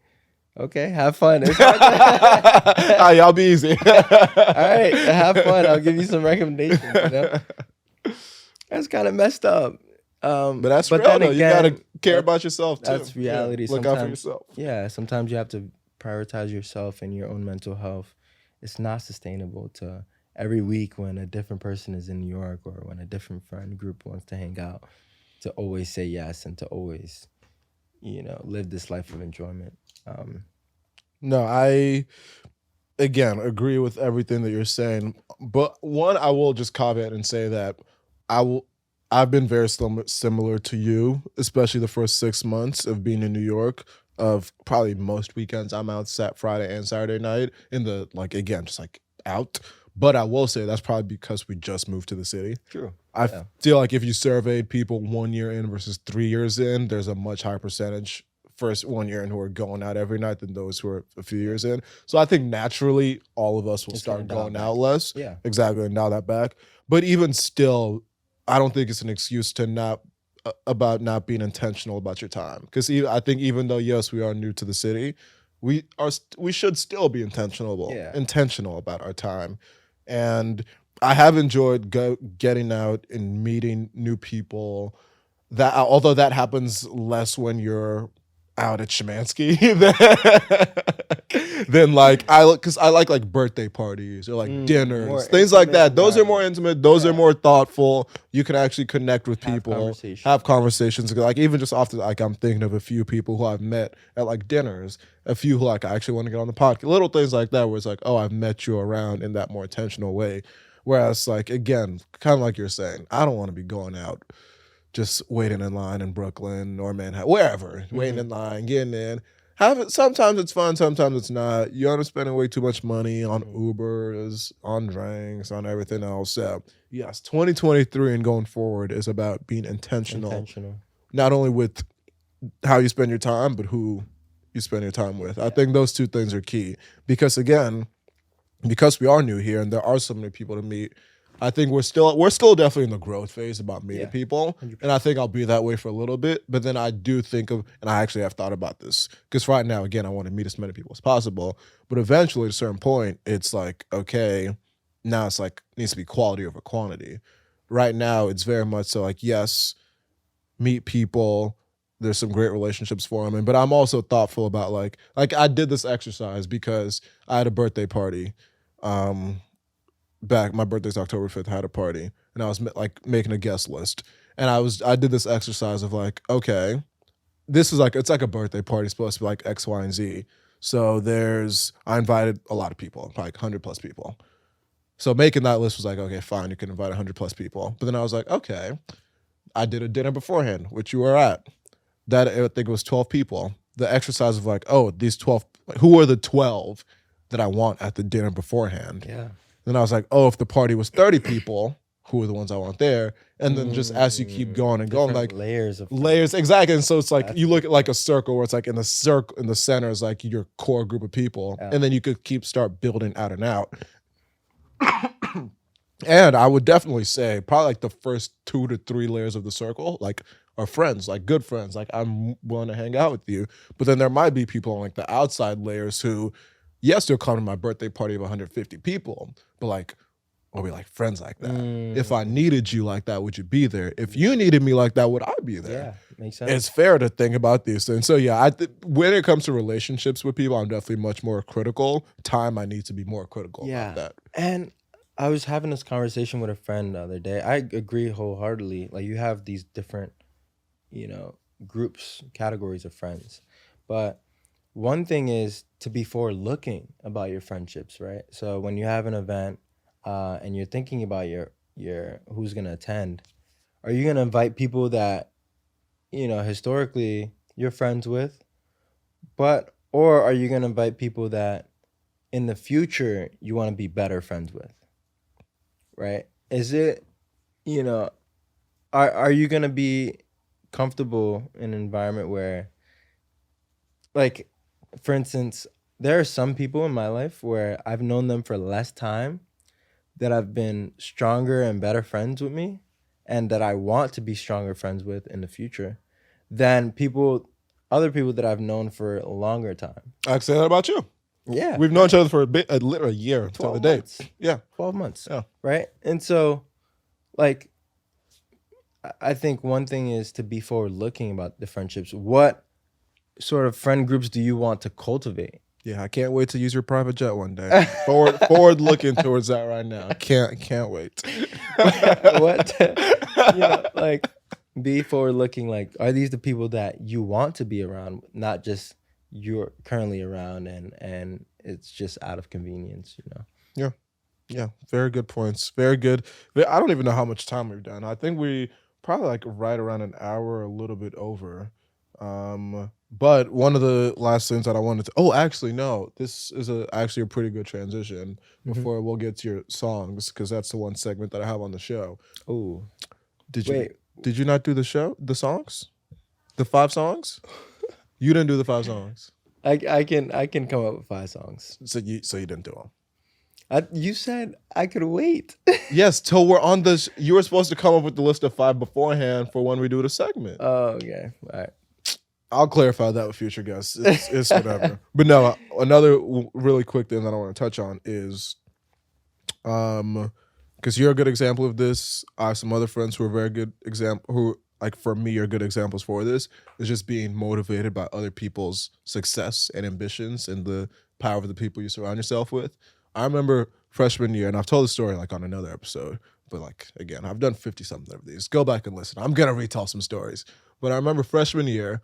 Okay, have fun. It's hard Ah, y'all be easy. All right, have fun. I'll give you some recommendations. That's kind of messed up. But that's but real, then though. again, you gotta care about yourself too. That's reality. Yeah, look out for yourself. Yeah, sometimes you have to prioritize yourself and your own mental health. It's not sustainable to every week when a different person is in New York or when a different friend group wants to hang out to always say yes and to always, live this life of enjoyment. No, I again agree with everything that you're saying. But one, I will just caveat and say that I've been very similar to you, especially the first 6 months of being in New York. Of probably most weekends, I'm out Friday and Saturday night in the just out. But I will say that's probably because we just moved to the city. True. I feel like if you surveyed people 1 year in versus 3 years in, there's a much higher percentage first 1 year in who are going out every night than those who are a few years in. So I think naturally all of us will start going out less. Yeah. Exactly, and dial that back. But even still, I don't think it's an excuse to not being intentional about your time. Because I think even though, yes, we are new to the city, we should still be intentional about our time. And I have enjoyed getting out and meeting new people. That although that happens less when you're out at Szymanski than because I like birthday parties or like dinners, things like that. Those are more intimate. Those are more thoughtful. You can actually connect with people, have conversations. Like even just often, I'm thinking of a few people who I've met at dinners, a few who I actually want to get on the podcast. Little things like that where it's like, oh, I've met you around in that more intentional way. Whereas again, kind of like you're saying, I don't want to be going out just waiting in line in Brooklyn or Manhattan, wherever, waiting in line, getting in. Sometimes it's fun, sometimes it's not. You end up spending way too much money on Ubers, on drinks, on everything else. So, yes, 2023 and going forward is about being intentional. Not only with how you spend your time, but who you spend your time with. I think those two things are key. Because, again, because we are new here and there are so many people to meet, I think we're still definitely in the growth phase about meeting people. 100%. And I think I'll be that way for a little bit. But then I do think and I actually have thought about this. Because right now, again, I want to meet as many people as possible. But eventually, at a certain point, it's like, okay, now it's needs to be quality over quantity. Right now, it's very much so yes, meet people. There's some great relationships forming. But I'm also thoughtful about like I did this exercise because I had a birthday party. My birthday's October 5th, I had a party and I was making a guest list. And I did this exercise of okay, this is it's like a birthday party, supposed to be X, Y, and Z. So I invited a lot of people, 100 plus people. So making that list was okay, fine, you can invite 100 plus people. But then I was okay, I did a dinner beforehand, which you were at. That I think it was 12 people. The exercise of these 12, who are the 12 that I want at the dinner beforehand? Yeah. Then I was if the party was 30 people, who are the ones I want there? And then just as you keep going and going, layers, exactly. And so it's you look at a circle where it's in the circle in the center is your core group of people, and then you could start building out and out. And I would definitely say probably the first 2 to 3 layers of the circle, are friends, like good friends. Like I'm willing to hang out with you. But then there might be people on like the outside layers who, yes, they'll come to my birthday party of 150 people, but like, are we like friends like that? If I needed you like that, would you be there? If you needed me like that, would I be there? Yeah, makes sense. It's fair to think about these things. So yeah, when it comes to relationships with people, I'm definitely much more critical. I need to be more critical about that. And I was having this conversation with a friend the other day. I agree wholeheartedly. Like you have these different, groups, categories of friends. But one thing is to be forward-looking about your friendships, right? So when you have an event and you're thinking about your who's gonna attend, are you gonna invite people that historically you're friends with, or are you gonna invite people that in the future you want to be better friends with, right? Is it, are you gonna be comfortable in an environment where, like, for instance, there are some people in my life where I've known them for less time that I've been stronger and better friends with me, and that I want to be stronger friends with in the future than other people that I've known for a longer time. I can say that about you. Yeah. We've known each other for literally a year to the date. Yeah. 12 months. Yeah. Right? And so, like, I think one thing is to be forward-looking about the friendships. What sort of friend groups do you want to cultivate? Yeah, I can't wait to use your private jet one day. Forward looking towards that right now. Can't wait. Like, be forward looking. Like, are these the people that you want to be around, not just you're currently around and it's just out of convenience, Yeah, very good points. Very good. I don't even know how much time we've done. I think we probably like right around an hour, a little bit over. But one of the last things that I wanted to, actually, no, this is actually a pretty good transition before we'll get to your songs, because that's the one segment that I have on the show. Oh, Did you not do the songs? The 5 songs? You didn't do the 5 songs. I can come up with 5 songs. So you didn't do them. You said I could wait. Yes, till we're on this. You were supposed to come up with the list of 5 beforehand for when we do the segment. Oh, okay. All right. I'll clarify that with future guests. It's whatever. But no, another really quick thing that I want to touch on is, because you're a good example of this. I have some other friends who are very good who, like, for me, are good examples for this. Is just being motivated by other people's success and ambitions and the power of the people you surround yourself with. I remember freshman year, and I've told the story like on another episode, but like, again, I've done 50-something of these. Go back and listen. I'm gonna retell some stories. But I remember freshman year,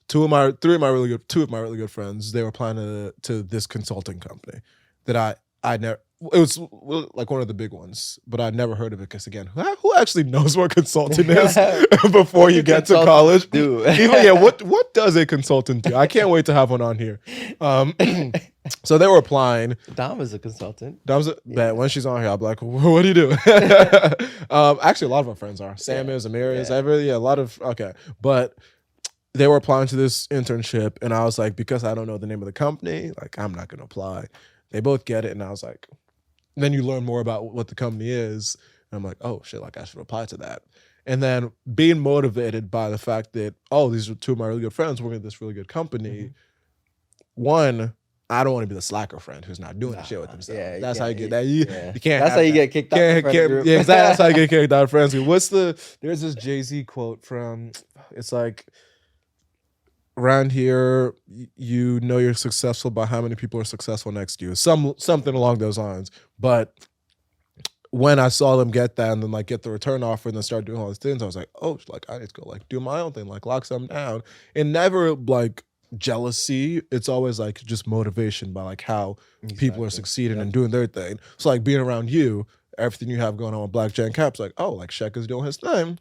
two of my really good friends, they were applying to this consulting company that I never. It was like one of the big ones, but I'd never heard of it because, again, who actually knows what consulting is before you get to college? What does a consultant do? I can't wait to have one on here. So they were applying. Dom is a consultant. When she's on here, I'll be like, what do you do? Actually, a lot of our friends are. Sam is, Amir is, a lot of, okay. But they were applying to this internship, and I was like, because I don't know the name of the company, like, I'm not going to apply. They both get it, and I was like, then you learn more about what the company is, and I'm like, oh shit, like I should apply to that. And then being motivated by the fact that, these are 2 of my really good friends working at this really good company. One, I don't want to be the slacker friend who's not doing shit with themselves. Yeah, that's how you get that. You can't. That's how you get kicked out of friend group. Yeah, exactly. That's how you get kicked out of friends group. There's this Jay-Z quote from, it's like, around here, you know you're successful by how many people are successful next to you. Something along those lines. But when I saw them get that and then like get the return offer and then start doing all these things, I was like, oh, like I need to go like do my own thing, like lock something down. And never like jealousy. It's always like just motivation by like how people are succeeding and doing their thing. So like being around you, everything you have going on with Black Jan Cap's like, oh, like Cheick is doing his thing.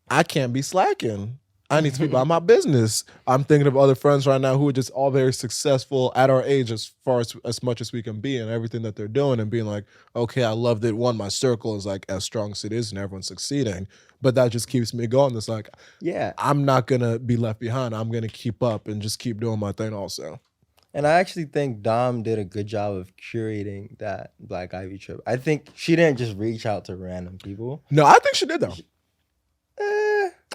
I can't be slacking. I need to be about my business. I'm thinking of other friends right now who are just all very successful at our age as far as much as we can be and everything that they're doing and being like, okay, I love that my circle is like as strong as it is and everyone's succeeding. But that just keeps me going. It's like, I'm not going to be left behind. I'm going to keep up and just keep doing my thing also. And I actually think Dom did a good job of curating that Black Ivy trip. I think she didn't just reach out to random people. No, I think she did though.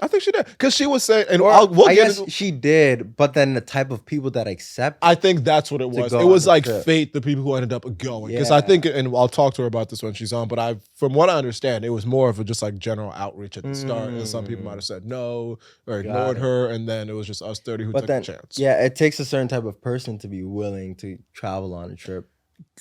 I think she did because she was saying, and Or we'll I get guess into. she did, but then the type of people that accept. I think that's what it was. go It on was the like trip. fate, the people who ended up going. Because I Yeah. think, and I'll talk to her about this when she's on, but from what I understand, it was more of a just like general outreach at the start. And some people might have said no or ignored it. her. And then it was just us 30 who But took then, the chance. yeah, it takes a certain type of person to be willing to travel on a trip.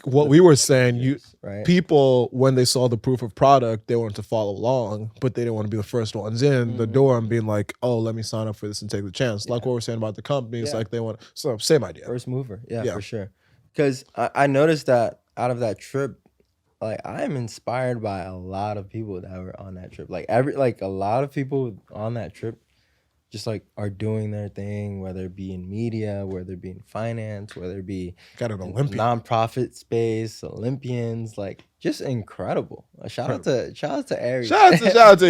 What we were saying, Right? people, when they saw the proof of product, they wanted to follow along, but they didn't want to be the first ones in the door and being like, oh, let me sign up for this and take the chance. Like what we're saying about the companies, Yeah. like they want, so same idea. First mover. Yeah, Yeah. for sure. Because I noticed that out of that trip, like I am inspired by a lot of people that were on that trip. Like a lot of people on that trip just like are doing their thing, whether it be in media, whether it be in finance, whether it be Got an Olympian. nonprofit space, Olympians, like just incredible. Shout out to Aries. Shout out to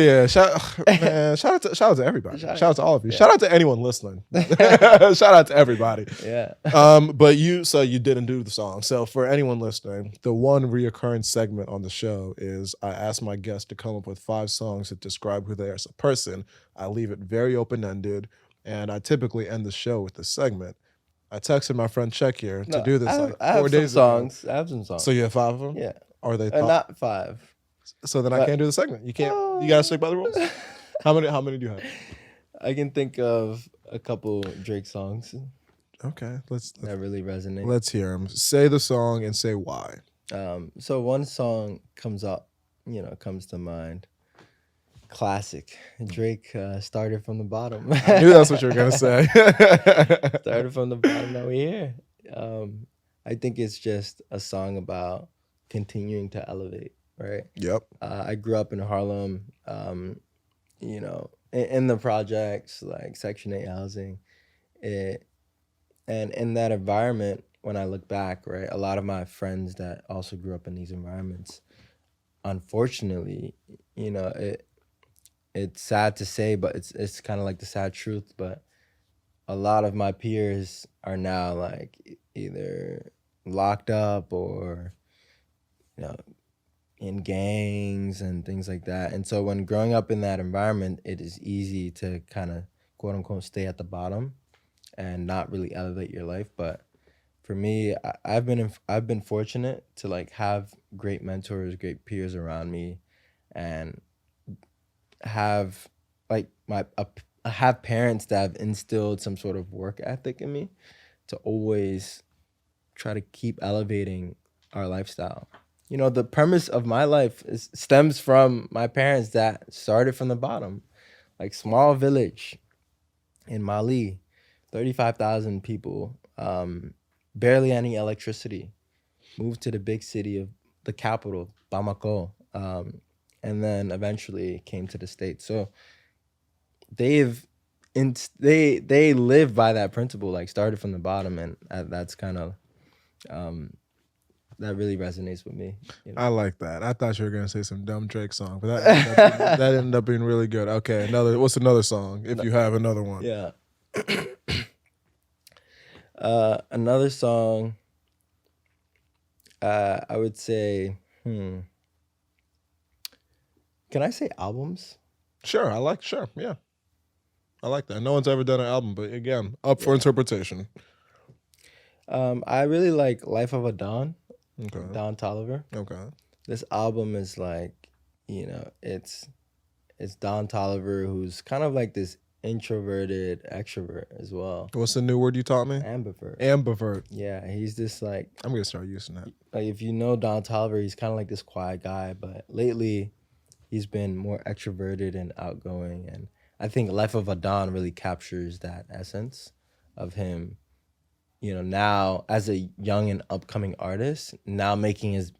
everybody. Shout out to all of you. Yeah. Shout out to anyone listening. Shout out to everybody. Yeah. But you didn't do the song. So for anyone listening, the one reoccurring segment on the show is I ask my guests to come up with 5 songs that describe who they are as a person. I leave it very open-ended, and I typically end the show with this segment. I texted my friend Cheick here to do this I have 4 days some ago. I have some songs. So you have 5 of them? Yeah. Are they Not 5. So then I can't do the segment. You can't. You gotta stick by the rules. How many do you have? I can think of a couple Drake songs Okay, that really resonate. let's hear them. Say the song and say why. So one song comes to mind. Classic. Drake started from the bottom. I knew that's what you were gonna say. Started from the bottom, now we're here. I think it's just a song about continuing to elevate, right? Yep. I grew up in Harlem, in the projects, like Section 8 housing. And in that environment, when I look back, right, a lot of my friends that also grew up in these environments, unfortunately, it's sad to say, but it's kind of like the sad truth, but a lot of my peers are now like either locked up or in gangs and things like that. And so when growing up in that environment, it is easy to kind of quote unquote stay at the bottom and not really elevate your life. But for me, I've been fortunate to like have great mentors, great peers around me, and have like have parents that have instilled some sort of work ethic in me to always try to keep elevating our lifestyle. The premise of my life stems from my parents that started from the bottom, like small village in Mali, 35,000 people, barely any electricity, moved to the big city of the capital, Bamako, and then eventually came to the States. So they live by that principle, like started from the bottom, and that's kind of that really resonates with me. I like that. I thought you were gonna say some dumb Drake song, but that ended up being really good. Okay, what's another song if you have another one? Yeah. Another song. I would say. Can I say albums? Sure, yeah. I like that. No one's ever done an album, but again, up for interpretation. I really like Life of a Don. Okay. Don Toliver. Okay. This album is like, it's Don Toliver, who's kind of like this introverted extrovert as well. What's the new word you taught me? Ambivert. Ambivert. Yeah, he's this like. I'm gonna start using that. Like if you know Don Toliver, he's kind of like this quiet guy, but lately he's been more extroverted and outgoing, and I think Life of a Don really captures that essence of him. Now as a young and upcoming artist, now making his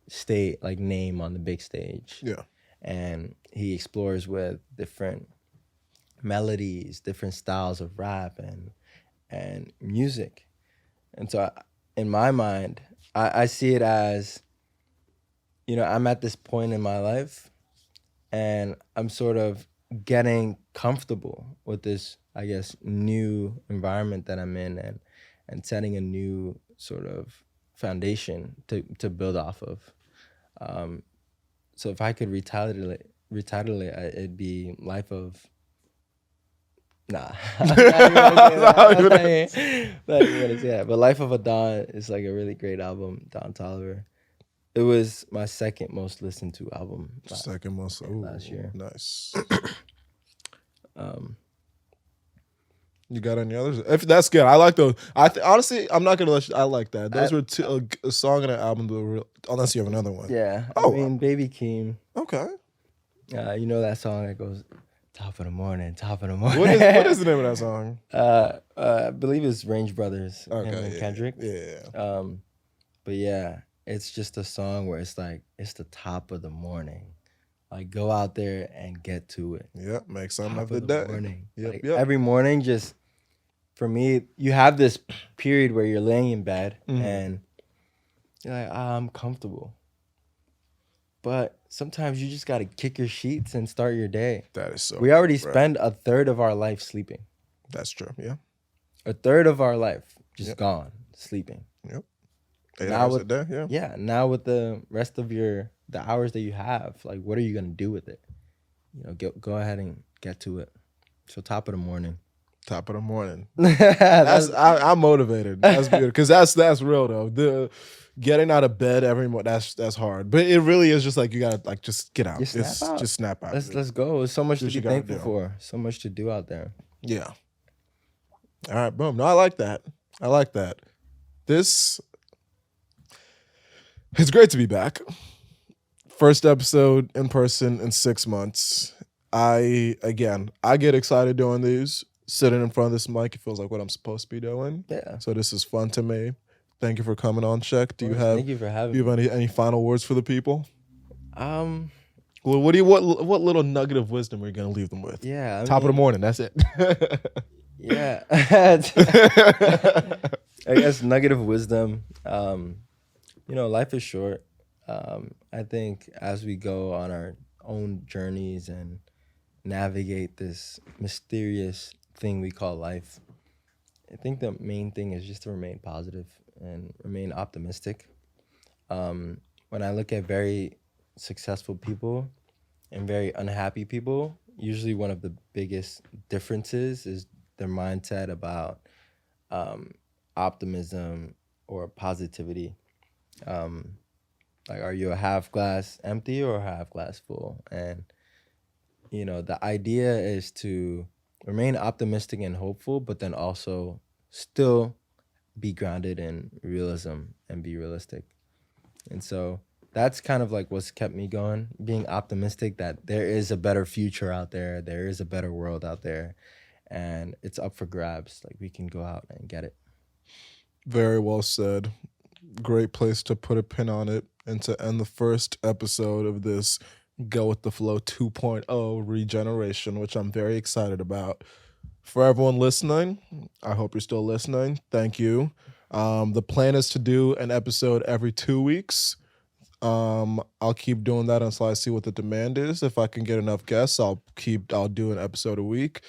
name on the big stage. Yeah. And he explores with different melodies, different styles of rap and music. And so in my mind, I see it as, I'm at this point in my life and I'm sort of getting comfortable with this, I guess, new environment that I'm in and setting a new sort of foundation to build off of. So if I could retitle it, it'd be Life of Nah. I'm not even gonna say that. But Life of a Don is like a really great album, Don Toliver. It was my second most listened to album Second most last year. Nice. Um, You got any others? If that's good, I like those. Honestly, I'm not gonna let you. I like that. Those were two, a song and an album. That were real, unless you have another one. yeah. Oh. I mean, Baby Keem. Okay. You know that song that goes, top of the morning, top of the morning. What is the name of that song? I believe it's Range Brothers. Okay. Him and Kendrick. Yeah. But yeah, it's just a song where it's like, it's the top of the morning. Like, go out there and get to it. Yep. Make something Top of the of day. morning. Yep. Like, Yep. every morning, just for me, you have this period where you're laying in bed and you're like, I'm comfortable. But sometimes you just got to kick your sheets and start your day. That is so. We already right. spend a third of our life sleeping. That's true. Yeah. A third of our life just gone sleeping. Yep. 8 Now hours with- a day. Yeah. Yeah. Now with the rest of the hours that you have, like, what are you gonna do with it? You know, go ahead and get to it. So top of the morning. Top of the morning. That's I'm motivated. That's beautiful because that's real though. The getting out of bed every morning that's hard, but it really is just like you gotta like just get out. Just snap out. Just snap out. let's go. There's so much to Just be you gotta thankful do. for. So much to do out there. Yeah. All right, boom. No, I like that. I like that. This it's great to be back. First episode in person in 6 months. I get excited doing these. Sitting in front of this mic, it feels like what I'm supposed to be doing. Yeah. So this is fun to me. Thank you for coming on, Cheick. Thank you for having me. Any final words for the people? Um. Well, what little nugget of wisdom are you gonna leave them with? Yeah. Top of the morning. That's it. Yeah. I guess nugget of wisdom. Life is short. I think as we go on our own journeys and navigate this mysterious thing we call life, I think the main thing is just to remain positive and remain optimistic. When I look at very successful people and very unhappy people, usually one of the biggest differences is their mindset about optimism or positivity. Like, are you a half glass empty or a half glass full? And, the idea is to remain optimistic and hopeful, but then also still be grounded in realism and be realistic. And so that's kind of like what's kept me going, being optimistic that there is a better future out there. There is a better world out there. And it's up for grabs. Like, we can go out and get it. Very well said. Great place to put a pin on it and to end the first episode of this Go With The Flow 2.0 regeneration, which I'm very excited about. For everyone listening, I hope you're still listening. Thank you. The plan is to do an episode every 2 weeks. I'll keep doing that until I see what the demand is. If I can get enough guests, I'll do an episode a week.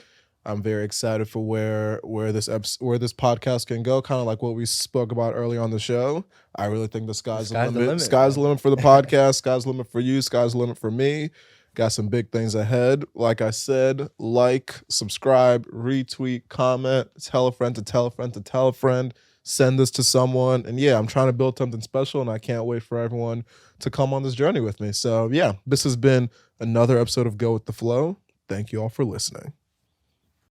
I'm very excited for where this podcast can go, kind of like what we spoke about earlier on the show. I really think the sky's the limit. Sky's the limit for the podcast. Sky's the limit for you. Sky's the limit for me. Got some big things ahead. Like I said, like, subscribe, retweet, comment, tell a friend to tell a friend to tell a friend. Send this to someone. And yeah, I'm trying to build something special, and I can't wait for everyone to come on this journey with me. So yeah, this has been another episode of Go With The Flow. Thank you all for listening.